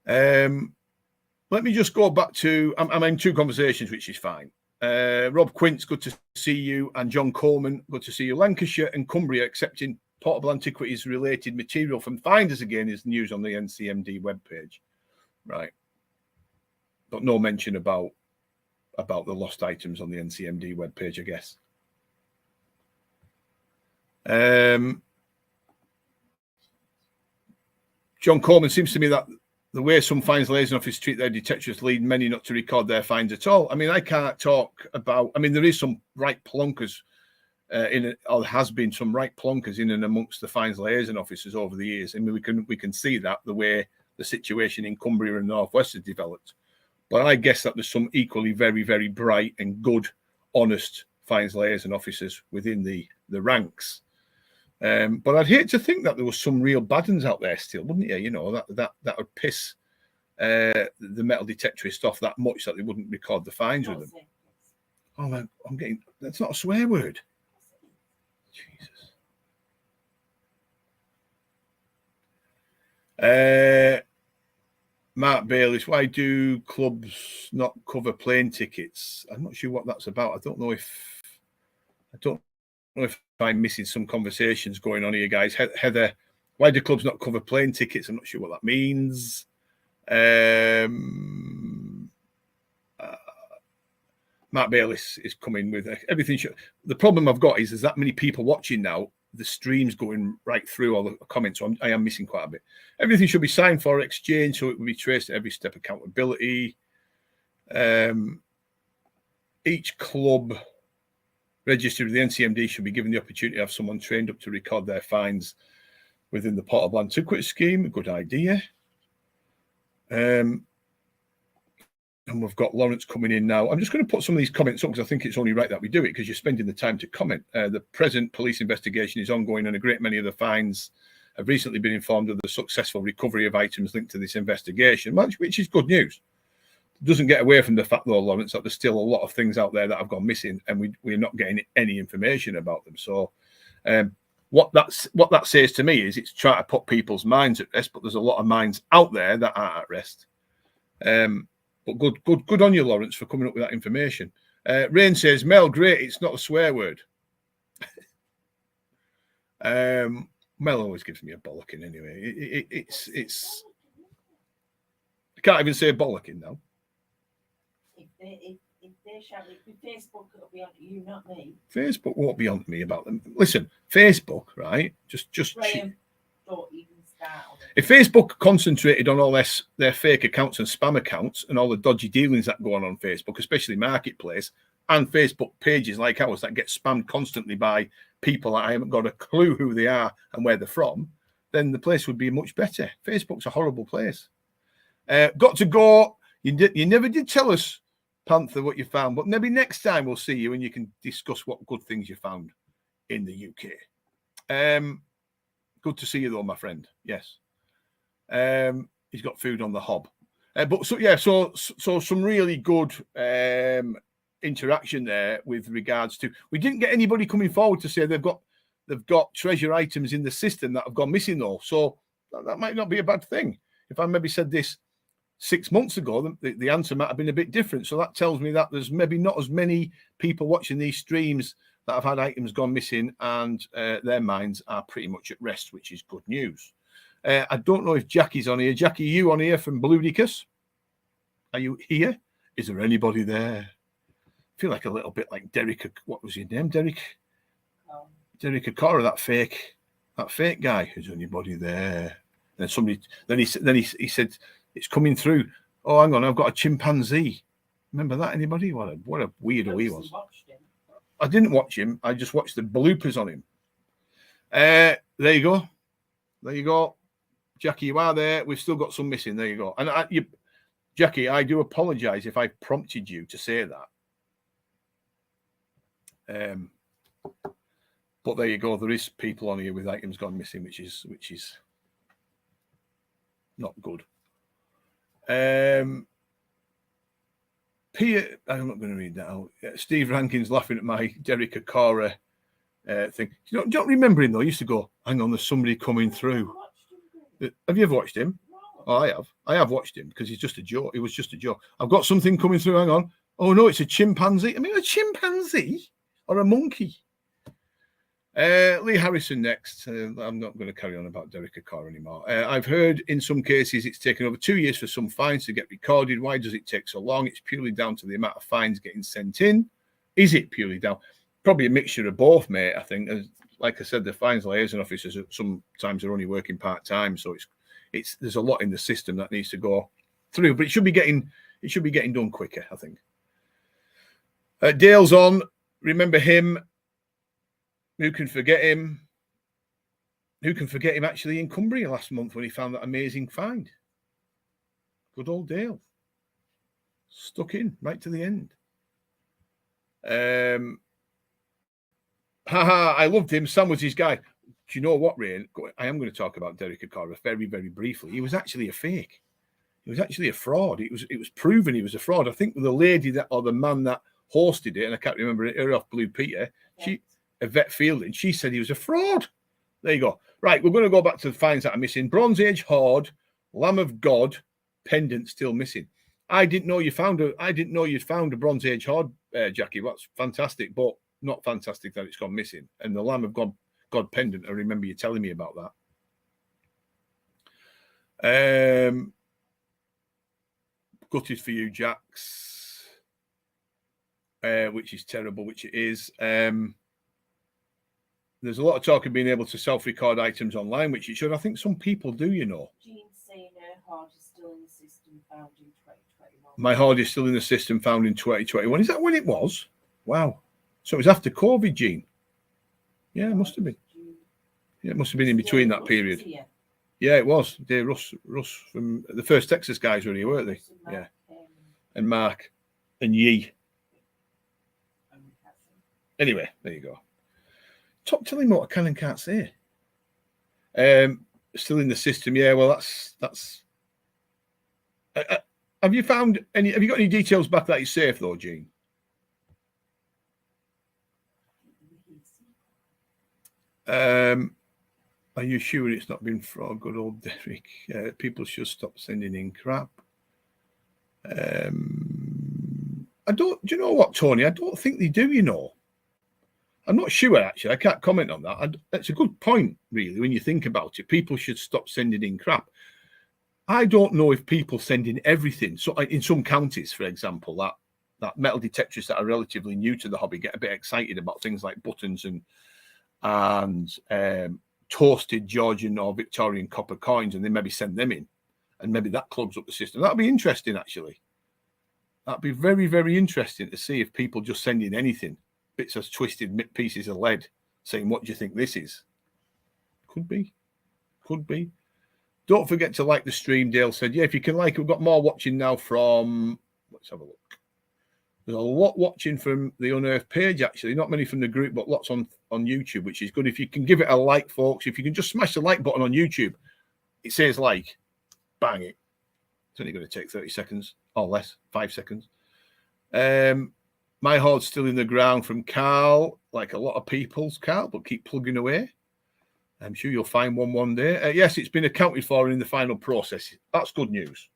Let me just go back to, I'm in two conversations, which is fine. Rob Quince, good to see you. And John Coleman, good to see you. Lancashire and Cumbria accepting portable antiquities related material from finders again is news on the NCMD webpage. Right. But no mention about the lost items on the NCMD webpage, I guess. John Coleman, seems to me that the way some fines liaison officers treat their detectives lead many not to record their fines at all. I mean, I can't talk about. I mean, there is some right plonkers or has been some right plonkers in and amongst the fines liaison officers over the years. I mean, we can see that the way the situation in Cumbria and North West has developed. But I guess that there's some equally very, very bright and good, honest fines liaison officers within the ranks. But I'd hate to think that there was some real bad ones out there still, wouldn't you? You know, that would piss the metal detectorist off that much that they wouldn't record the fines with them. Oh man, that's not a swear word. Jesus. Mark Bayliss, why do clubs not cover plane tickets? I'm not sure what that's about. I don't know if I'm missing some conversations going on here, guys. Heather, why do clubs not cover plane tickets? I'm not sure what that means. Mark Bayliss is coming with everything. The problem I've got is there's that many people watching now. The stream's going right through all the comments, so I am missing quite a bit. Everything should be signed for exchange, so it will be traced at every step. Accountability. Each club registered with the NCMD should be given the opportunity to have someone trained up to record their fines within the portable antiquity scheme. A good idea. And we've got Lawrence coming in now. I'm just going to put some of these comments up because I think it's only right that we do it because you're spending the time to comment. The present police investigation is ongoing and a great many of the fines have recently been informed of the successful recovery of items linked to this investigation, which is good news. It doesn't get away from the fact, though, Lawrence, that there's still a lot of things out there that have gone missing, and we're not getting any information about them. So what that says to me is it's trying to put people's minds at rest, but there's a lot of minds out there that aren't at rest. But good on you, Lawrence, for coming up with that information. Rain says, Mel, great, it's not a swear word. Mel always gives me a bollocking anyway. It's I can't even say bollocking now. If they shout it, Facebook will be on you, not me. Facebook won't be on me about them. Listen, Facebook, right? Just Graham, don't even start on it. If Facebook concentrated on all their fake accounts and spam accounts and all the dodgy dealings that go on Facebook, especially Marketplace and Facebook pages like ours that get spammed constantly by people that I haven't got a clue who they are and where they're from, then the place would be much better. Facebook's a horrible place. Got to go. You never did tell us, Panther, what you found, but maybe next time we'll see you and you can discuss what good things you found in the UK. Good to see you though, my friend. Yes. He's got food on the hob. So some really good interaction there with regards to, we didn't get anybody coming forward to say they've got treasure items in the system that have gone missing though. So that might not be a bad thing. If I maybe said this 6 months ago, the answer might have been a bit different. So that tells me that there's maybe not as many people watching these streams that have had items gone missing, and their minds are pretty much at rest, which is good news. I don't know if Jackie's on here. Jackie, you on here from Bloodicus? Are you here? Is there anybody there? I feel like a little bit like Derek. What was his name? Derek Akora, that fake guy. Is there anybody there? And somebody. Then he said, it's coming through. Oh, hang on, I've got a chimpanzee. Remember that? Anybody? What a weirdo he was. I didn't watch him. I just watched the bloopers on him. There you go. There you go. Jackie, you are there. We've still got some missing. There you go. And Jackie, I do apologize if I prompted you to say that. But there you go. There is people on here with items gone missing, which is not good. Peter, I'm not going to read that out. Steve Rankin's laughing at my Derek Akora thing. You don't remember him though? He used to go, hang on, there's somebody coming through. Have you ever watched him? Oh, I have. I have watched him because he's just a joke. It was just a joke. I've got something coming through. Hang on. Oh no, it's a chimpanzee. I mean, a chimpanzee or a monkey? Lee Harrison next. I'm not going to carry on about Derek Akora anymore. I've heard in some cases it's taken over 2 years for some fines to get recorded. Why does it take so long? It's purely down to the amount of fines getting sent in. Is it purely down? Probably a mixture of both, mate. I think, like I said, the fines liaison officers sometimes are only working part-time, so it's there's a lot in the system that needs to go through, but it should be getting done quicker, I think. Dale's on. Remember him. Who can forget him? Who can forget him actually in Cumbria last month when he found that amazing find? Good old Dale. Stuck in right to the end. I loved him. Sam was his guy. Do you know what, Ray? I am going to talk about Derek Akora very, very briefly. He was actually a fake. He was actually a fraud. It was proven he was a fraud. I think the lady or the man that hosted it, and I can't remember her off Blue Peter, Yvette Fielding, she said he was a fraud. There you go. Right, we're going to go back to the finds that are missing. Bronze Age hoard, Lamb of God, pendant still missing. I didn't know you'd found a Bronze Age hoard, Jackie. That's fantastic, but not fantastic that it's gone missing. And the Lamb of God pendant, I remember you telling me about that. Gutted for you, Jax. Which is terrible, which it is. There's a lot of talk of being able to self-record items online, which it should. I think some people do, you know. Jean's saying her hoard is still in the system found in 2021. My hoard is still in the system found in 2021. Is that when it was? Wow. So it was after COVID, Jean. Yeah, it must have been. Yeah, it must have been in between that period. Yeah, it was. Dear Russ from the first Texas guys were here, weren't they? Yeah. And Mark and Yee. Anyway, there you go. Tell him what I can and can't say. Still in the system. Yeah, well, that's. Have you found any? Have you got any details back that it's safe though, Gene? Are you sure it's not been for good old Derek? People should stop sending in crap. I don't. Do you know what, Tony? I don't think they do. You know, I'm not sure actually. I can't comment on that. That's a good point, really, when you think about it. People should stop sending in crap. I don't know if people send in everything. So in some counties, for example, that metal detectors that are relatively new to the hobby get a bit excited about things like buttons and toasted Georgian or Victorian copper coins, and they maybe send them in, and maybe that clogs up the system. That'd be interesting, actually. That'd be very, very interesting to see if people just send in anything, bits of twisted pieces of lead, saying, "What do you think this is?" Could be. Don't forget to like the stream. Dale said, "Yeah, if you can like it, we've got more watching now from." Let's have a look. There's a lot watching from the Unearthed page, actually. Not many from the group, but lots on YouTube, which is good. If you can give it a like, folks, if you can just smash the like button on YouTube, it says like, bang it. It's only going to take 30 seconds or less, 5 seconds. My hoard's still in the ground from Carl, like a lot of people's, Carl, but keep plugging away. I'm sure you'll find one day. Yes, it's been accounted for in the final process. That's good news.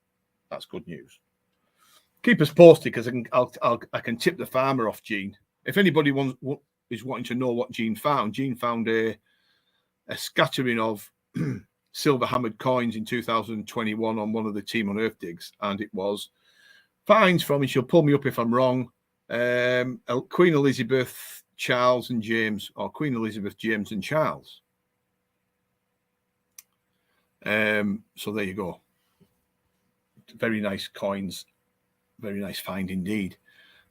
Keep us posted because I can tip the farmer off, Gene. If anybody is wanting to know what Gene found a scattering of silver hammered coins in 2021 on one of the Team Unearthed digs, and it was finds from, and she'll pull me up if I'm wrong, Queen Elizabeth, Charles and James, or Queen Elizabeth, James and Charles. So there you go. Very nice coins. Very nice find indeed.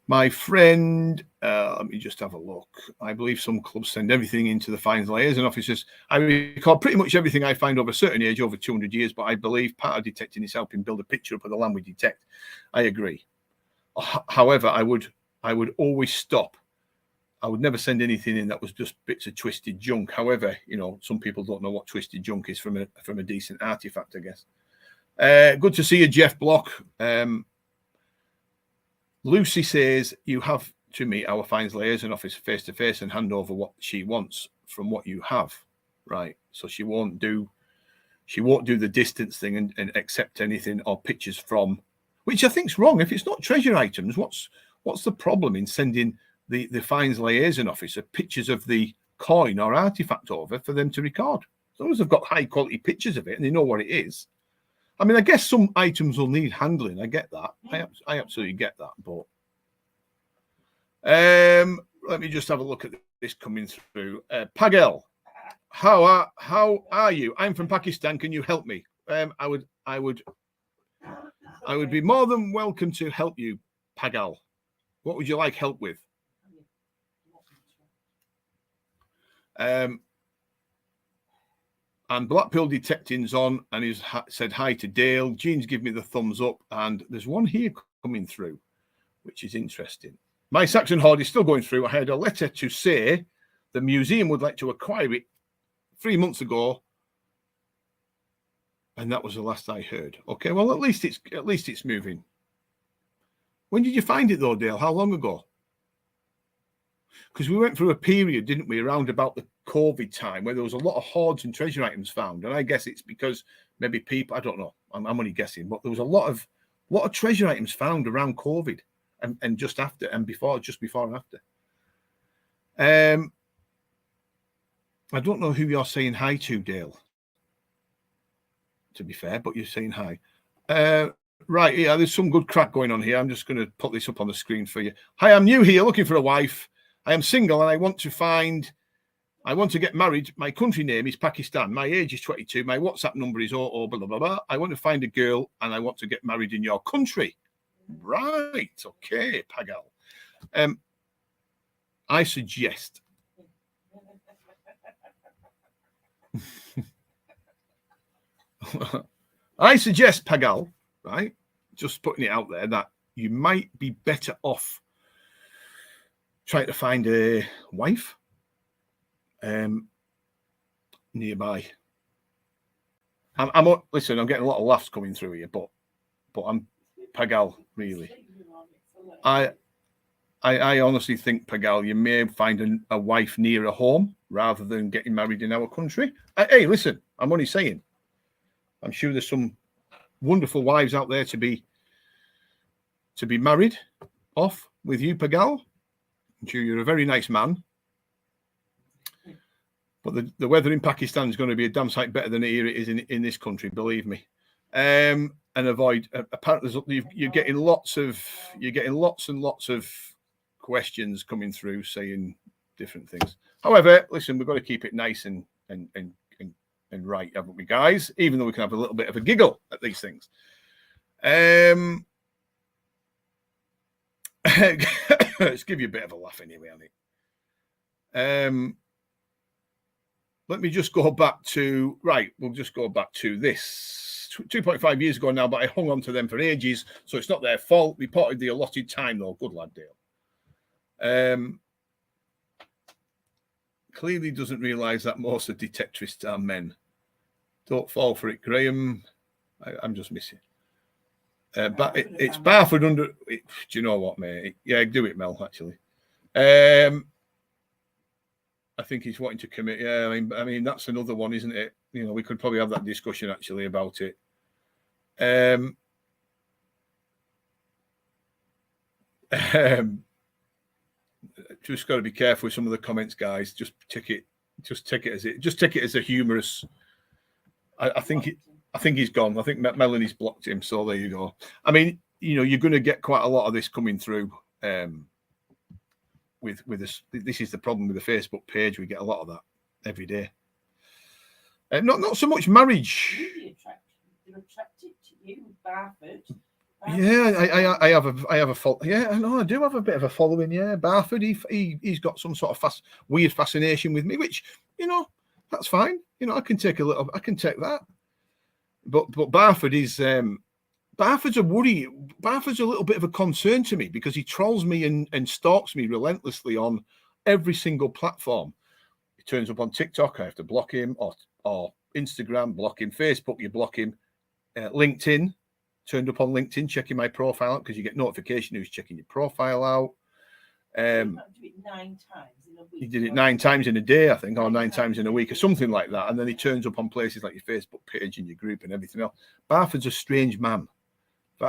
My friend, let me just have a look. I believe some clubs send everything into the fines liaison officers. I record pretty much everything I find over a certain age, over 200 years, but I believe part of detecting is helping build a picture up of the land we detect. I agree. However, I would always stop. I would never send anything in that was just bits of twisted junk. However, you know, some people don't know what twisted junk is from a decent artifact, I guess. Good to see you, Jeff Block. Lucy says you have to meet our fines liaison officer face to face and hand over what she wants from what you have, right? So she won't do the distance thing and accept anything or pictures from, which I think's wrong. If it's not treasure items, what's the problem in sending the fines liaison officer pictures of the coin or artifact over for them to record? As long as they've got high quality pictures of it and they know what it is. I mean, I guess some items will need handling. I get that. I absolutely get that. But let me just have a look at this coming through. Pagel, how are you? I'm from Pakistan. Can you help me? I would be more than welcome to help you, Pagel. What would you like help with? And Blackpool Detecting's on, and he's said hi to Dale. Gene's give me the thumbs up, and there's one here coming through, which is interesting. My Saxon hoard is still going through. I had a letter to say the museum would like to acquire it 3 months ago, and that was the last I heard. Okay, well at least it's moving. When did you find it though, Dale? How long ago? Because we went through a period, didn't we, around about the COVID time where there was a lot of hoards and treasure items found. And I guess it's because maybe people, I don't know, I'm only guessing, but there was a lot of treasure items found around COVID and just after and before, just before and after. I don't know who you're saying hi to, Dale, to be fair, but you're saying hi. Right, yeah, there's some good crack going on here. I'm just going to put this up on the screen for you. Hi, I'm new here looking for a wife. I am single and I want to get married. My country name is Pakistan. My age is 22. My WhatsApp number is blah, blah, blah, blah. I want to find a girl and I want to get married in your country. Right. Okay, Pagal. I suggest. Pagal, right? Just putting it out there that you might be better off trying to find a wife nearby. listen. I'm getting a lot of laughs coming through here, but I'm Pagal, really. I honestly think, Pagal, you may find a wife near a home rather than getting married in our country. Hey, listen, I'm only saying. I'm sure there's some wonderful wives out there to be married off with you, Pagal. I'm sure you're a very nice man. But the weather in Pakistan is going to be a damn sight better than here it is in this country, believe me. And avoid. Apparently, you're getting lots and lots of questions coming through saying different things. However, listen, we've got to keep it nice and right, haven't we, guys? Even though we can have a little bit of a giggle at these things. Let's give you a bit of a laugh anyway, I think. Let me just go back to, we'll just go back to this. 2.5 years ago now, but I hung on to them for ages, so it's not their fault. Reported the allotted time, though. Good lad, Dale. Clearly doesn't realise that most of detectorists are men. Don't fall for it, Graham. I'm just missing. But it's Barford under. Do you know what, mate? Yeah, do it, Mel. Actually, I think he's wanting to commit. Yeah, I mean that's another one, isn't it? You know, we could probably have that discussion actually about it. Just got to be careful with some of the comments, guys. Just take it as a humorous. I think he's gone. I think Melanie's blocked him. So there you go. I mean, you know, you're going to get quite a lot of this coming through. With this, this is the problem with the Facebook page. We get a lot of that every day. Not so much marriage. They're attracted to you, Barford. Yeah, I have a fault. Yeah, I know I do have a bit of a following. Yeah, Barford. He's got some sort of weird fascination with me, which, you know, that's fine. You know, I can take that. But Barford is Barford's a worry. Barford's a little bit of a concern to me because he trolls me and stalks me relentlessly on every single platform. He turns up on TikTok, I have to block him, or Instagram, block him. Facebook, you block him. LinkedIn, turned up on LinkedIn, checking my profile out because you get notification who's checking your profile out. You do it 9 times in a week. He did it 9 times in a day, I think, or 9 times in a week, or something like that. And then he turns up on places like your Facebook page and your group and everything else. Barford's a strange man.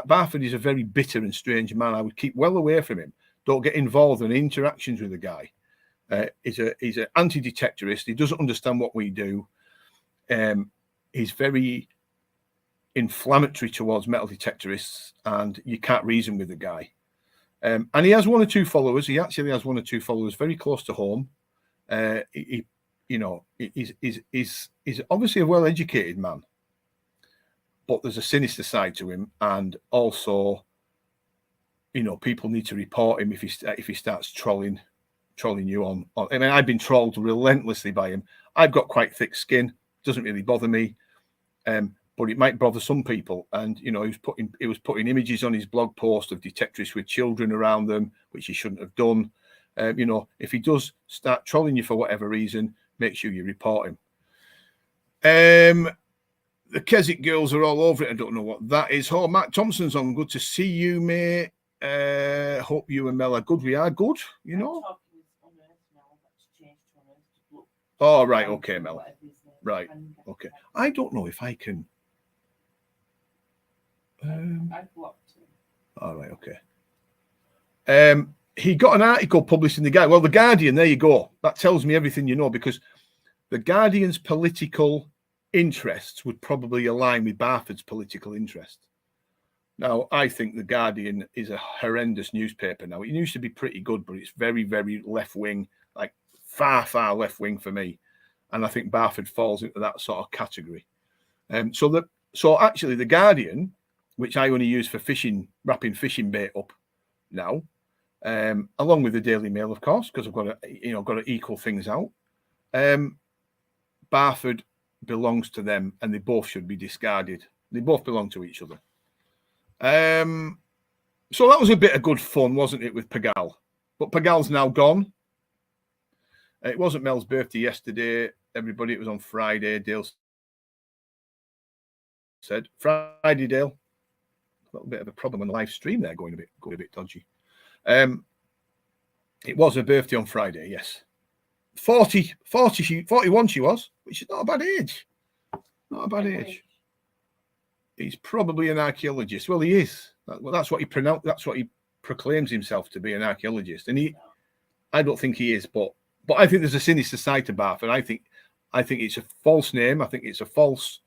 Barford is a very bitter and strange man. I would keep well away from him. Don't get involved in interactions with the guy. He's an anti-detectorist. He doesn't understand what we do. He's very inflammatory towards metal detectorists, and you can't reason with the guy. And he has 1 or 2 followers. He actually has 1 or 2 followers very close to home. He's obviously a well-educated man, but there's a sinister side to him, and also, you know, people need to report him if he starts trolling you on. I mean, I've been trolled relentlessly by him. I've got quite thick skin; doesn't really bother me, but it might bother some people. And you know, he was putting images on his blog post of detectorists with children around them, which he shouldn't have done. You know, if he does start trolling you for whatever reason, make sure you report him. The Keswick girls are all over it. I don't know what that is. Oh, Matt Thompson's on. Good to see you, mate. Hope you and Mel are good. We are good, you know. Oh, right. Okay, Mel. Right. Okay. I don't know if I can. All right. Okay. He got an article published in The Guardian. Well, The Guardian, there you go. That tells me everything you know, because The Guardian's political interests would probably align with Barford's political interest. Now, I think The Guardian is a horrendous newspaper now. It used to be pretty good, but it's very, very left-wing, like far, far left-wing for me. And I think Barford falls into that sort of category. So actually, The Guardian, which I only use for fishing, wrapping fishing bait up now, along with the Daily Mail, of course, because I've got to equal things out. Barford belongs to them, and they both should be discarded. They both belong to each other. So that was a bit of good fun, wasn't it, with Pagal? But Pagal's now gone. It wasn't Mel's birthday yesterday, everybody. It was on Friday. Dale said. Friday, Dale. A little bit of a problem on the live stream there, going a bit dodgy. It was her birthday on Friday, yes. 41 she was, which is not a bad age. Not a bad age. He's probably an archaeologist. Well, he is. That's what he proclaims himself to be, an archaeologist. And I don't think he is, but I think there's a sinister side to Bath, and I think it's a false name. I think it's a false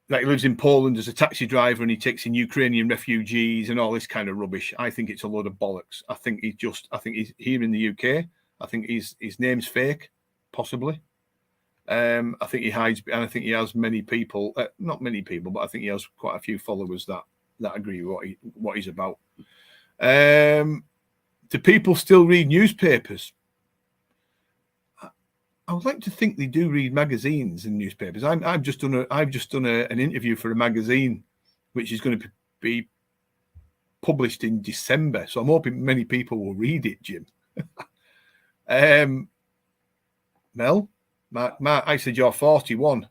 that he lives in Poland as a taxi driver and he takes in Ukrainian refugees and all this kind of rubbish. I think it's a load of bollocks. I think he's here in the UK. I think his name's fake, possibly. I think he hides, and I think he has many people, not many people, but I think he has quite a few followers that agree with what he's about. Do people still read newspapers? I would like to think they do read magazines and newspapers. I've just done an interview for a magazine, which is going to be published in December. So I'm hoping many people will read it, Jim. Mel, Mark, I said you're 41,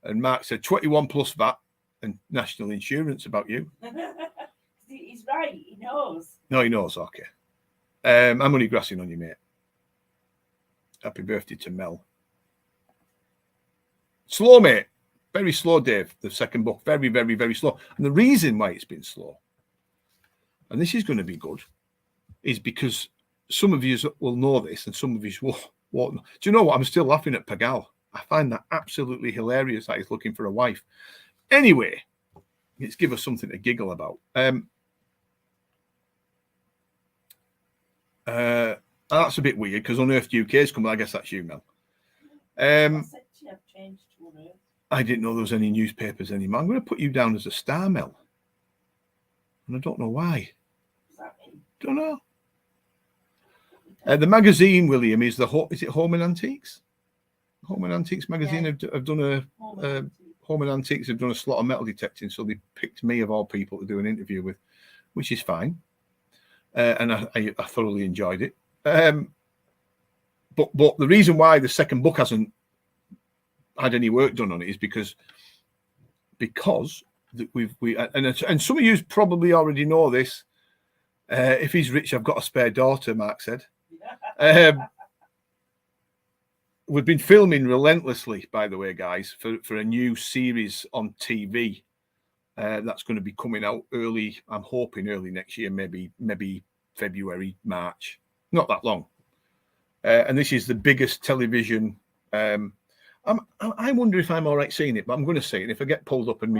and Mark said 21 plus VAT and national insurance about you. He's right. He knows. No, he knows. Okay. I'm only grassing on you, mate. Happy birthday to Mel. Slow, mate. Very slow, Dave. The second book. Very, very, very slow. And the reason why it's been slow, and this is going to be good, is because some of you will know this and some of you won't. Do you know what? I'm still laughing at Pagal. I find that absolutely hilarious that he's looking for a wife. Anyway, let's give us something to giggle about. That's a bit weird because Unearthed UK is coming. I guess that's you, Mel. I didn't know there was any newspapers anymore. I'm going to put you down as a star, Mel. And I don't know why. Don't know. The magazine, William, is it Home and Antiques? Home and Antiques magazine have done a Home and Antiques have done a slot of metal detecting, so they picked me of all people to do an interview with, which is fine. And I thoroughly enjoyed it. But the reason why the second book hasn't had any work done on it is because and some of you probably already know this. If he's rich, I've got a spare daughter, Mark said. We've been filming relentlessly, by the way, guys, for a new series on TV that's going to be coming out early. I'm hoping early next year, maybe February, March. Not that long. And this is the biggest television. I wonder if I'm all right saying it, but I'm going to say it. If I get pulled up I'm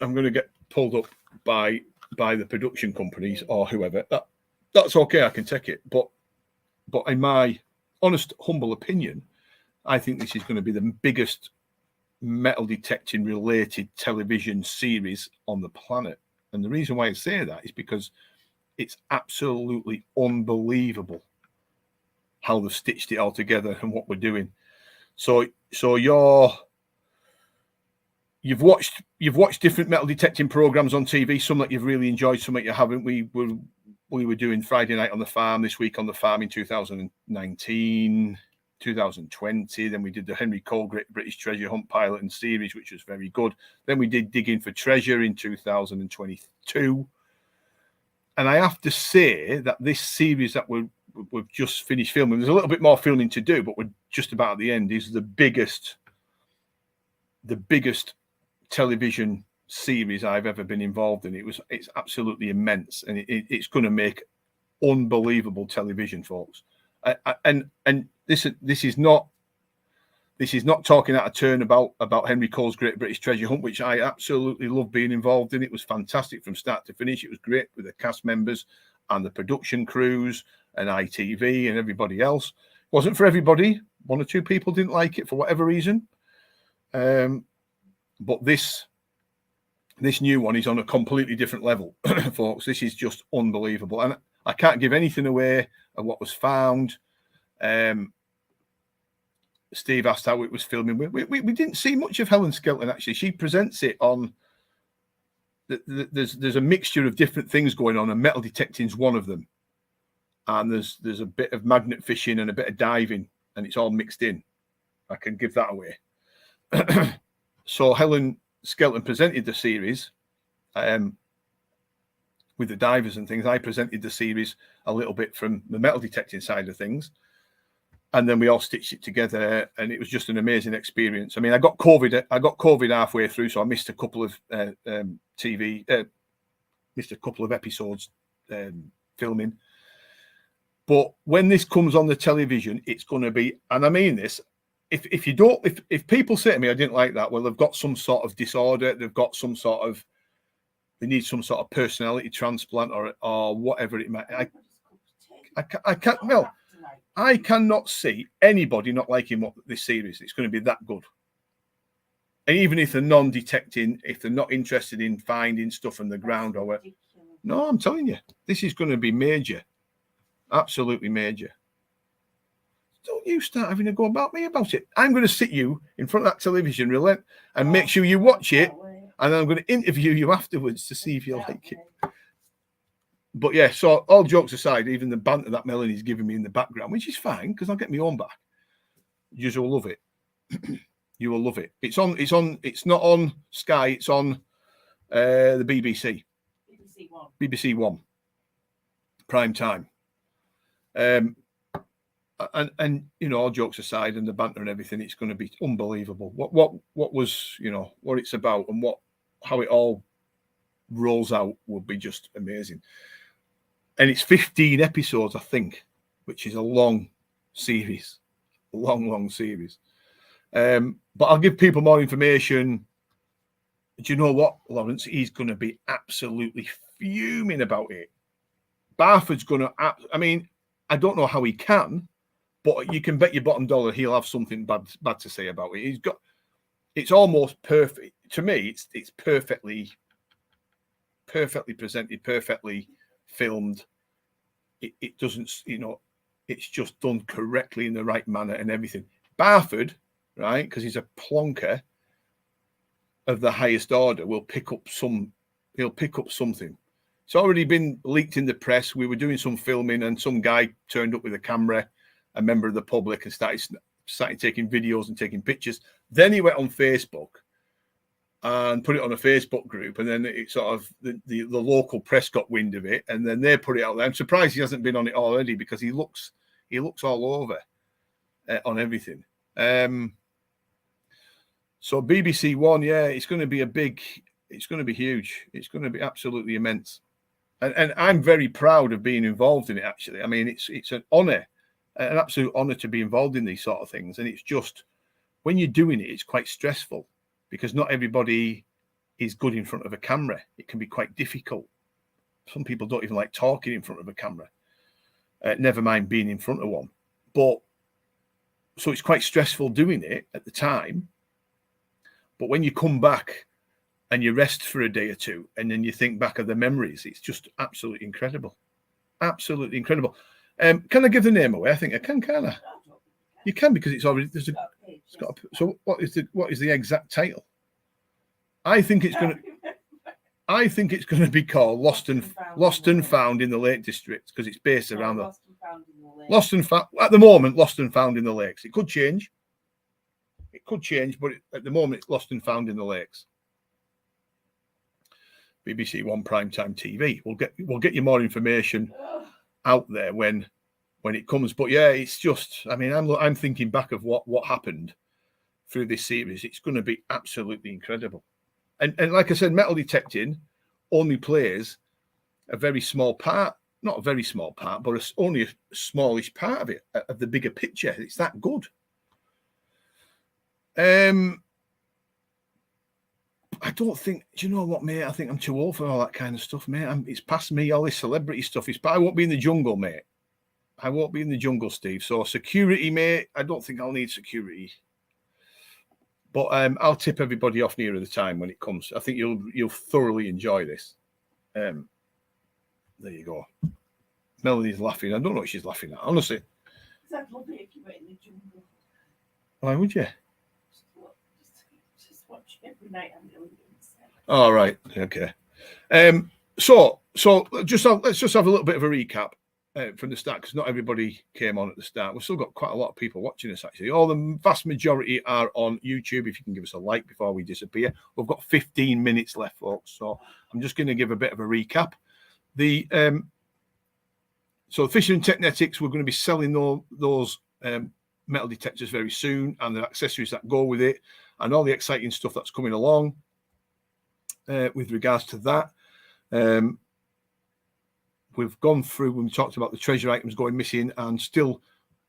going to get pulled up by the production companies or whoever. That's okay. I can take it. But in my honest, humble opinion, I think this is going to be the biggest metal detecting related television series on the planet. And the reason why I say that is because it's absolutely unbelievable how they've stitched it all together and what we're doing. So you've watched different metal detecting programs on TV, some that you've really enjoyed, some that you haven't. We were doing Friday Night on the Farm, This Week on the Farm in 2019, 2020. Then we did the Henry Cole Great British Treasure Hunt pilot and series, which was very good. Then we did Digging for Treasure in 2022. And I have to say that this series that we've just finished filming, there's a little bit more filming to do, but we're just about at the end, is the biggest television series I've ever been involved in. It's absolutely immense, and it's going to make unbelievable television, folks. And this is not talking out of turn about Henry Cole's Great British Treasure Hunt, which I absolutely love being involved in. It was fantastic from start to finish. It was great with the cast members and the production crews and ITV and everybody else. It wasn't for everybody. One or two people didn't like it for whatever reason. But this new one is on a completely different level, folks. This is just unbelievable. And I can't give anything away of what was found. Steve asked how it was filming. We didn't see much of Helen Skelton, actually. She presents it on... There's a mixture of different things going on, and metal detecting is one of them. And there's a bit of magnet fishing and a bit of diving, and it's all mixed in. I can give that away. So Helen Skelton presented the series with the divers and things. I presented the series a little bit from the metal detecting side of things. And then we all stitched it together, and it was just an amazing experience. I mean, I got COVID halfway through, so I missed a couple of missed a couple of episodes filming. But when this comes on the television, it's going to be, and I mean this, if people say to me, I didn't like that, well, they've got some sort of disorder, they need some sort of personality transplant or whatever it might. I cannot see anybody not liking this series. It's going to be that good. And even if they're non-detecting, if they're not interested in finding stuff on the ground or where, no, I'm telling you, this is going to be major, absolutely major. Don't you start having a go about me about it. I'm going to sit you in front of that television, relent, and make sure you watch it, and then I'm going to interview you afterwards to see if you like it. But yeah, so all jokes aside, even the banter that Melanie's giving me in the background, which is fine because I'll get my own back. You will love it. You will love it. It's not on Sky, it's on the BBC. BBC One. Prime time. And you know, all jokes aside and the banter and everything, it's going to be unbelievable. What was, you know, what it's about and how it all rolls out will be just amazing. And it's 15 episodes, I think, which is a long series, long series. But I'll give people more information. Do you know what, Lawrence? He's going to be absolutely fuming about it. Barford's going to, I mean, I don't know how he can, but you can bet your bottom dollar he'll have something bad to say about it. It's almost perfect. To me, it's perfectly presented, perfectly filmed. It doesn't, you know, it's just done correctly in the right manner and everything. Barford, right, because he's a plonker of the highest order, he'll pick up something. It's already been leaked in the press. We were doing some filming and some guy turned up with a camera, a member of the public, and started taking videos and taking pictures. Then he went on Facebook and put it on a Facebook group, and then it sort of the local press got wind of it, and then they put it out there. I'm surprised he hasn't been on it already because he looks all over on everything. So BBC One, yeah, it's going to be it's going to be huge. It's going to be absolutely immense, and I'm very proud of being involved in it. Actually, I mean, it's an honour, an absolute honour to be involved in these sort of things, and it's just when you're doing it, it's quite stressful. Because not everybody is good in front of a camera. It can be quite difficult. Some people don't even like talking in front of a camera. Never mind being in front of one. So it's quite stressful doing it at the time. But when you come back and you rest for a day or two, and then you think back of the memories, it's just absolutely incredible. Absolutely incredible. Can I give the name away? I think I can I? You can, because it's already so what is the exact title? I think it's going to be called Lost and Found in the Lake District, because it's based around Lost and Found at the moment. Lost and Found in the Lakes. It could change. But at the moment it's Lost and Found in the Lakes. BBC One Primetime TV. We'll get you more information out there when it comes. But yeah, it's just, I mean, I'm thinking back of what happened through this series. It's going to be absolutely incredible. And like I said, metal detecting only plays a very small part, not a very small part, but only a smallish part of it, of the bigger picture. It's that good. I don't think, do you know what, mate? I think I'm too old for all that kind of stuff, mate. It's past me, all this celebrity stuff. I won't be in the jungle, mate. I won't be in the jungle, Steve. So security, mate, I don't think I'll need security. But I'll tip everybody off nearer the time when it comes. I think you'll thoroughly enjoy this. There you go. Melanie's laughing. I don't know what she's laughing at, honestly. I'd love it if you were in the jungle. Why would you? Just watch every night on the All right. Okay. So let's just have a little bit of a recap. from the start, because not everybody came on at the start. We've still got quite a lot of people watching us, actually. All the vast majority are on YouTube. If you can give us a like before we disappear. We've got 15 minutes left, folks. So I'm just going to give a bit of a recap. So Fisher and Technetics, we're going to be selling those metal detectors very soon, and the accessories that go with it, and all the exciting stuff that's coming along with regards to that. We've gone through when we talked about the treasure items going missing, and still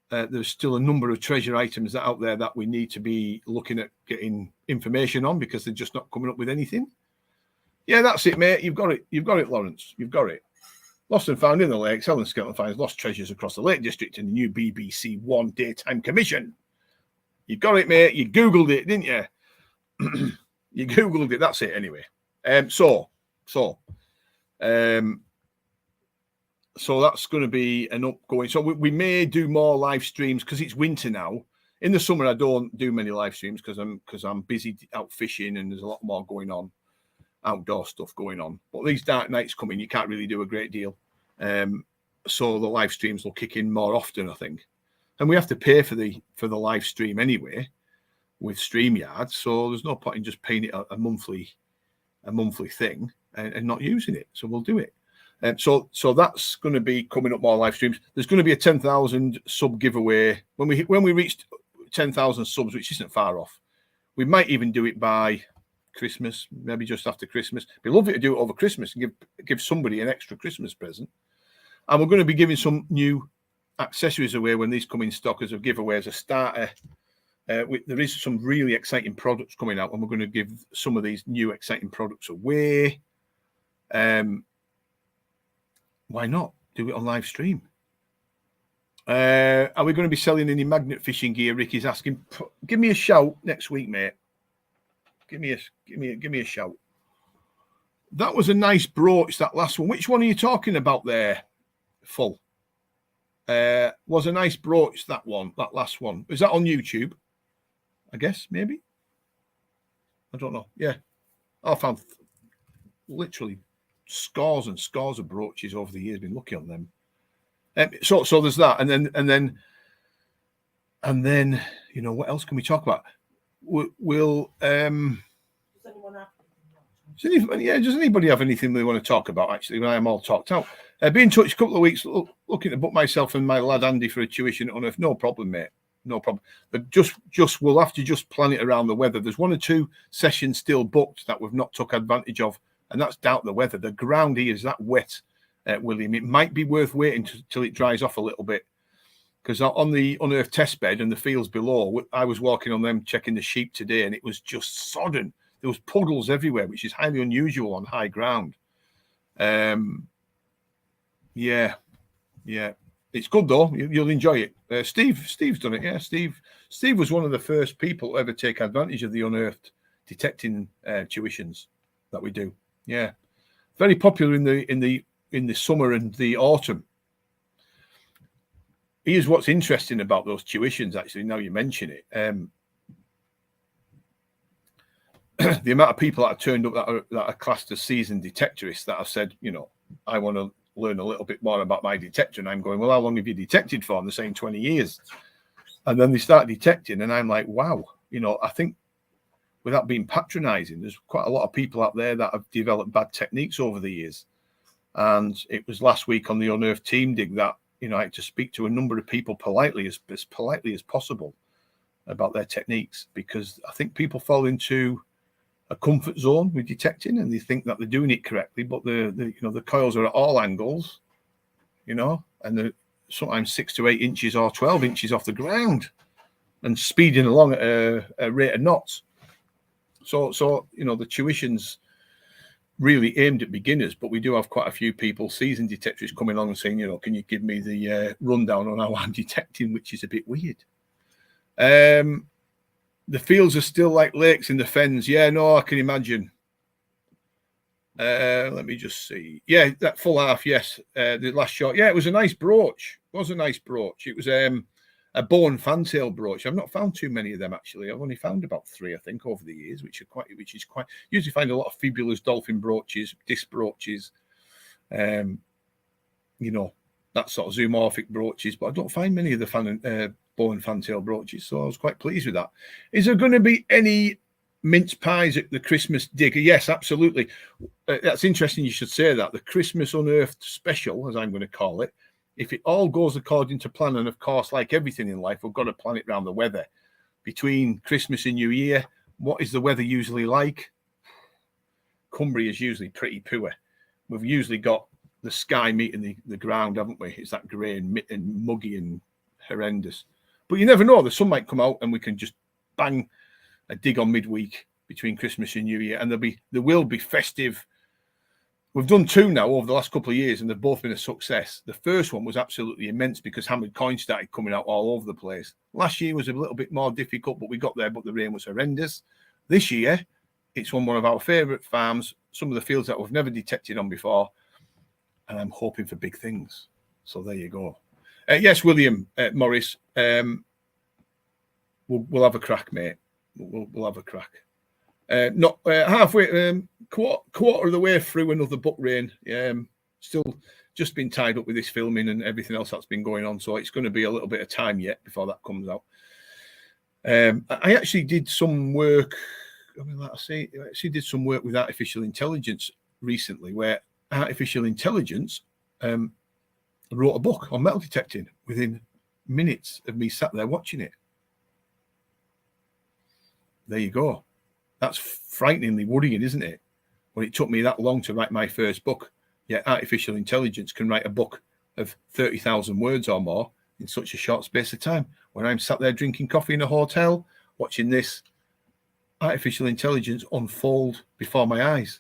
there's still a number of treasure items that out there that we need to be looking at getting information on, because they're just not coming up with anything. Yeah, that's it, mate. You've got it. You've got it, Lawrence. You've got it. Lost and found in the lake. Helen Skelton finds lost treasures across the Lake District in the new BBC One daytime commission. You got it, mate. You Googled it, didn't you? You Googled it. That's it, anyway. So that's going to be an upgoing. So we may do more live streams because it's winter now. In the summer, I don't do many live streams because I'm busy out fishing, and there's a lot more going on, outdoor stuff going on. But these dark nights coming, you can't really do a great deal. So the live streams will kick in more often, I think. And we have to pay for the live stream anyway with StreamYard. So there's no point in just paying it a monthly thing and not using it. So we'll do it. So that's going to be coming up, more live streams. There's going to be a 10,000 sub giveaway when we reach 10,000 subs, which isn't far off. We might even do it by Christmas, maybe just after Christmas. It'd be lovely to do it over Christmas and give somebody an extra Christmas present. And we're going to be giving some new accessories away when these come in stock as a giveaway, as a starter. There is some really exciting products coming out, and we're going to give some of these new exciting products away. Why not do it on live stream? Are we going to be selling any magnet fishing gear? Ricky's asking. Give me a shout next week, mate. Give me a shout. That was a nice brooch, that last one. Which one are you talking about there? Full. Was a nice brooch, that last one. Is that on YouTube? I guess, maybe. I don't know. Yeah. I found literally scores and scores of brooches over the years. Been lucky on them. So there's that, and then you know, what else can we talk about? We'll does anybody have anything they want to talk about, actually, when I'm all talked out? Be in touch a couple of weeks, looking to book myself and my lad Andy for a tuition at Unearth. No problem, mate. No problem. But just we'll have to just plan it around the weather. There's 1 or 2 sessions still booked that we've not took advantage of, and that's down to the weather. The ground here is that wet, William. It might be worth waiting till it dries off a little bit, because on the Unearth test bed and the fields below, I was walking on them checking the sheep today, and it was just sodden. There was puddles everywhere, which is highly unusual on high ground. Yeah. It's good though. You'll enjoy it. Steve's done it. Yeah, Steve was one of the first people to ever take advantage of the Unearthed detecting tuitions that we do. Yeah, very popular in the summer and the autumn. Here's what's interesting about those tuitions. Actually, now you mention it, the amount of people that have turned up that are classed as seasoned detectorists that have said, you know, I want to learn a little bit more about my detector. And I'm going, well, how long have you detected for? And they're saying 20 years. And then they start detecting, and I'm like, wow, you know, I think, without being patronizing, there's quite a lot of people out there that have developed bad techniques over the years. And it was last week on the Unearthed Team Dig that, you know, I had to speak to a number of people politely, as politely as possible, about their techniques, because I think people fall into a comfort zone with detecting, and they think that they're doing it correctly, but the coils are at all angles, you know, and they're sometimes 6 to 8 inches or 12 inches off the ground, and speeding along at a rate of knots. So you know, the tuition's really aimed at beginners, but we do have quite a few people, seasoned detectors, coming along and saying, you know, can you give me the rundown on how I'm detecting, which is a bit weird. The fields are still like lakes in the fens. Yeah, no, I can imagine. Let me just see. Yeah, that full half, yes. The last shot. Yeah, it was a nice brooch. It was a nice brooch. It was a bow and fantail brooch. I've not found too many of them, actually. I've only found about 3, I think, over the years, which is quite. Usually find a lot of fibulous dolphin brooches, disc brooches. You know, that sort of zoomorphic brooches, but I don't find many of the bow and fantail brooches, so I was quite pleased with that. Is there going to be any mince pies at the Christmas dig? Yes, absolutely. That's interesting you should say that. The Christmas Unearthed special, as I'm going to call it, if it all goes according to plan, and of course, like everything in life, we've got to plan it around the weather. Between Christmas and New Year, what is the weather usually like? Cumbria is usually pretty poor. We've usually got the sky meeting the ground, haven't we? It's that grey and muggy and horrendous. But you never know. The sun might come out and we can just bang a dig on midweek between Christmas and New Year, and there will be festive. We've done 2 now over the last couple of years, and they've both been a success. The first one was absolutely immense because hammered coins started coming out all over the place. Last year was a little bit more difficult, but we got there, but the rain was horrendous. This year, it's on one of our favourite farms, some of the fields that we've never detected on before, and I'm hoping for big things. So there you go. Yes, William Morris, we'll have a crack, mate. We'll have a crack. Not halfway, quarter of the way through another book, Rain. Still just been tied up with this filming and everything else that's been going on, so it's going to be a little bit of time yet before that comes out. I actually did some work. I mean, like I say, I actually did some work with artificial intelligence recently, where artificial intelligence wrote a book on metal detecting within minutes of me sat there watching it. There you go. That's frighteningly worrying, isn't it? When it took me that long to write my first book, yet artificial intelligence can write a book of 30,000 words or more in such a short space of time. When I'm sat there drinking coffee in a hotel, watching this artificial intelligence unfold before my eyes.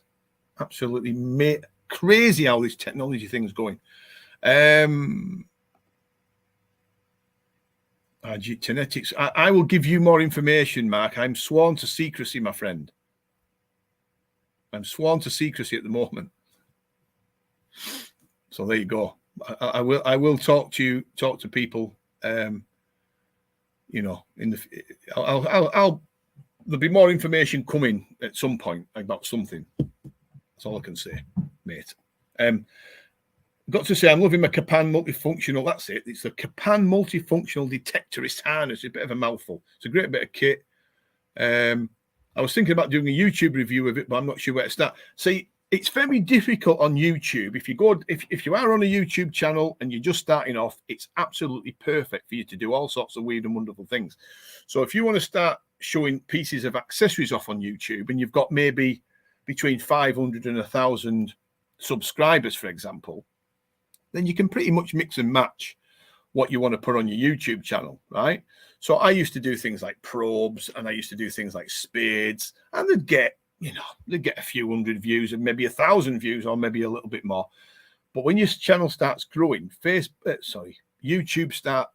Absolutely crazy how this technology thing's going. Genetics. I will give you more information, Mark. I'm sworn to secrecy, my friend. I'm sworn to secrecy at the moment. So there you go. I will talk to people. You know, there'll be more information coming at some point about something. That's all I can say, mate. Got to say, I'm loving my Capan multifunctional. That's it. It's the Capan multifunctional detectorist harness. It's a bit of a mouthful. It's a great bit of kit. I was thinking about doing a YouTube review of it, but I'm not sure where to start. See, it's very difficult on YouTube. If you are on a YouTube channel and you're just starting off, it's absolutely perfect for you to do all sorts of weird and wonderful things. So if you want to start showing pieces of accessories off on YouTube, and you've got maybe between 500 and 1,000 subscribers, for example, then you can pretty much mix and match what you want to put on your YouTube channel, right? So I used to do things like probes, and I used to do things like spades, and they'd get a few hundred views and maybe 1,000 views, or maybe a little bit more. But when your channel starts growing, YouTube start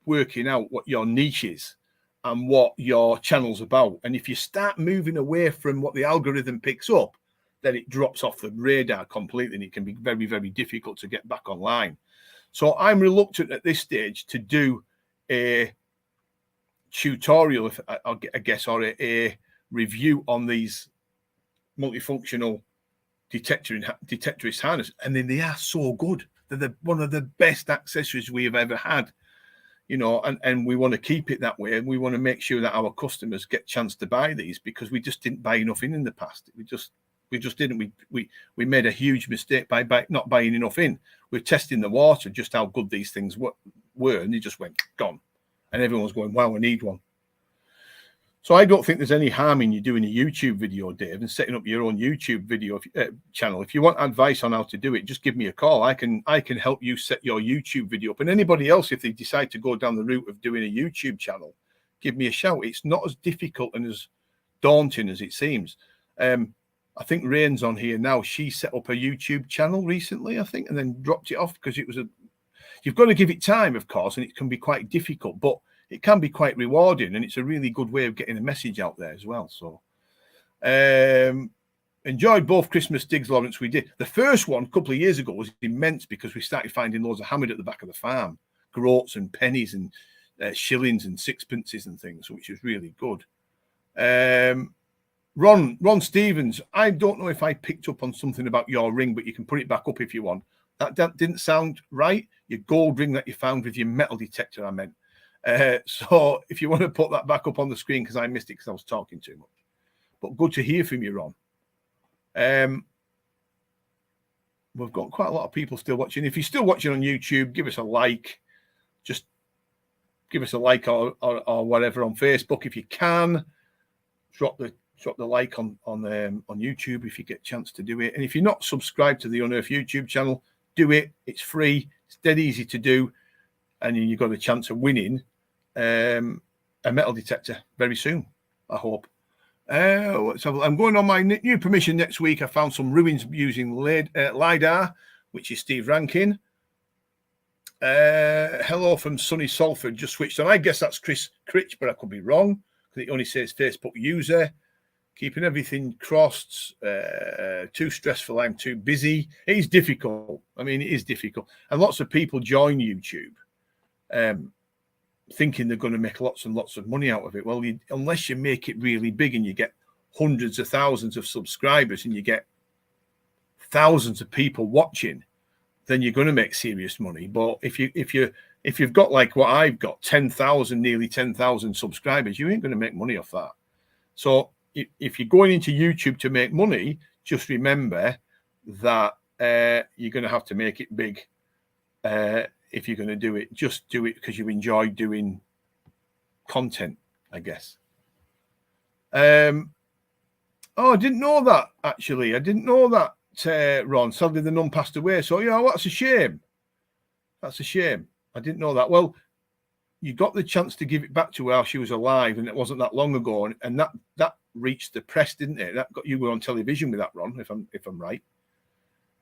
working out what your niche is and what your channel's about. And if you start moving away from what the algorithm picks up, then it drops off the radar completely, and it can be very, very difficult to get back online. So I'm reluctant at this stage to do a tutorial, I guess, or a review on these multifunctional detectorist harness. And then they are so good. They're one of the best accessories we have ever had, you know, and we want to keep it that way. And we want to make sure that our customers get a chance to buy these, because we just didn't buy enough in the past. We just didn't. We made a huge mistake by not buying enough in. We're testing the water, just how good these things were, and they just went gone. And everyone's going, wow, I need one. So I don't think there's any harm in you doing a YouTube video, Dave, and setting up your own YouTube video channel. If you want advice on how to do it, just give me a call. I can help you set your YouTube video up. And anybody else, if they decide to go down the route of doing a YouTube channel, give me a shout. It's not as difficult and as daunting as it seems. I think Rain's on here now. She set up a YouTube channel recently, I think, and then dropped it off because it was you've got to give it time, of course, and it can be quite difficult, but it can be quite rewarding, and it's a really good way of getting a message out there as well. So enjoyed both Christmas digs, Lawrence. We did. The first one a couple of years ago was immense because we started finding loads of hammered at the back of the farm, groats and pennies and shillings and sixpences and things, which was really good. Ron Stevens, I don't know if I picked up on something about your ring, but you can put it back up if you want. That didn't sound right. your gold ring that you found with your metal detector, I meant. So if you want to put that back up on the screen, because I missed it because I was talking too much. But good to hear from you, Ron. We've got quite a lot of people still watching. If you're still watching on YouTube, give us a like. Just give us a like or whatever on Facebook if you can. Drop the like on YouTube if you get a chance to do it. And if you're not subscribed to the Unearth YouTube channel, do it. It's free. It's dead easy to do. And you've got a chance of winning a metal detector very soon, I hope. I'm going on my new permission next week. I found some ruins using LiDAR, which is Steve Rankin. Hello from sunny Salford, just switched on. I guess that's Chris Critch, but I could be wrong because it only says Facebook user. Keeping everything crossed. Too stressful. I'm too busy. It is difficult. I mean, it is difficult. And lots of people join YouTube thinking they're going to make lots and lots of money out of it. Well, unless you make it really big and you get hundreds of thousands of subscribers and you get thousands of people watching, then you're going to make serious money. But if you've got like what I've got, 10,000, nearly 10,000 subscribers, you ain't going to make money off that. So if you're going into YouTube to make money, just remember that you're going to have to make it big. If you're going to do it, just do it because you enjoy doing content, I guess. Oh, I didn't know that, actually. I didn't know that, Ron. Sadly, the nun passed away. So, yeah, that's a shame. That's a shame. I didn't know that. Well, you got the chance to give it back to her while she was alive, and it wasn't that long ago. And that reached the press, didn't it? That got you on television with that, Ron, if I'm right.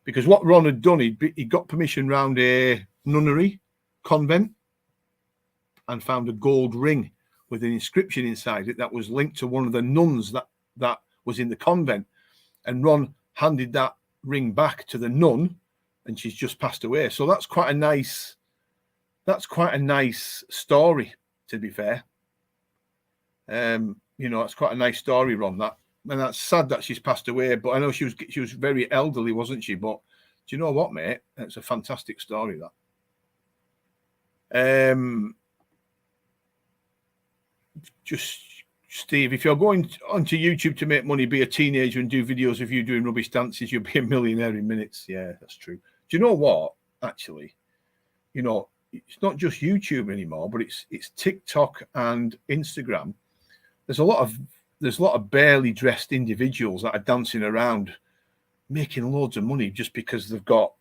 Because what Ron had done, he got permission round a nunnery convent and found a gold ring with an inscription inside it that was linked to one of the nuns that was in the convent. And Ron handed that ring back to the nun, and she's just passed away. So that's quite a nice story, to be fair. It's quite a nice story, Ron. And that's sad that she's passed away, but I know she was very elderly, wasn't she? But do you know what, mate? It's a fantastic story, that. Just, Steve, if you're going onto YouTube to make money, be a teenager and do videos of you doing rubbish dances, you'll be a millionaire in minutes. Yeah, that's true. Do you know what? Actually, it's not just YouTube anymore, but it's TikTok and Instagram. There's a lot of barely dressed individuals that are dancing around making loads of money just because they've got,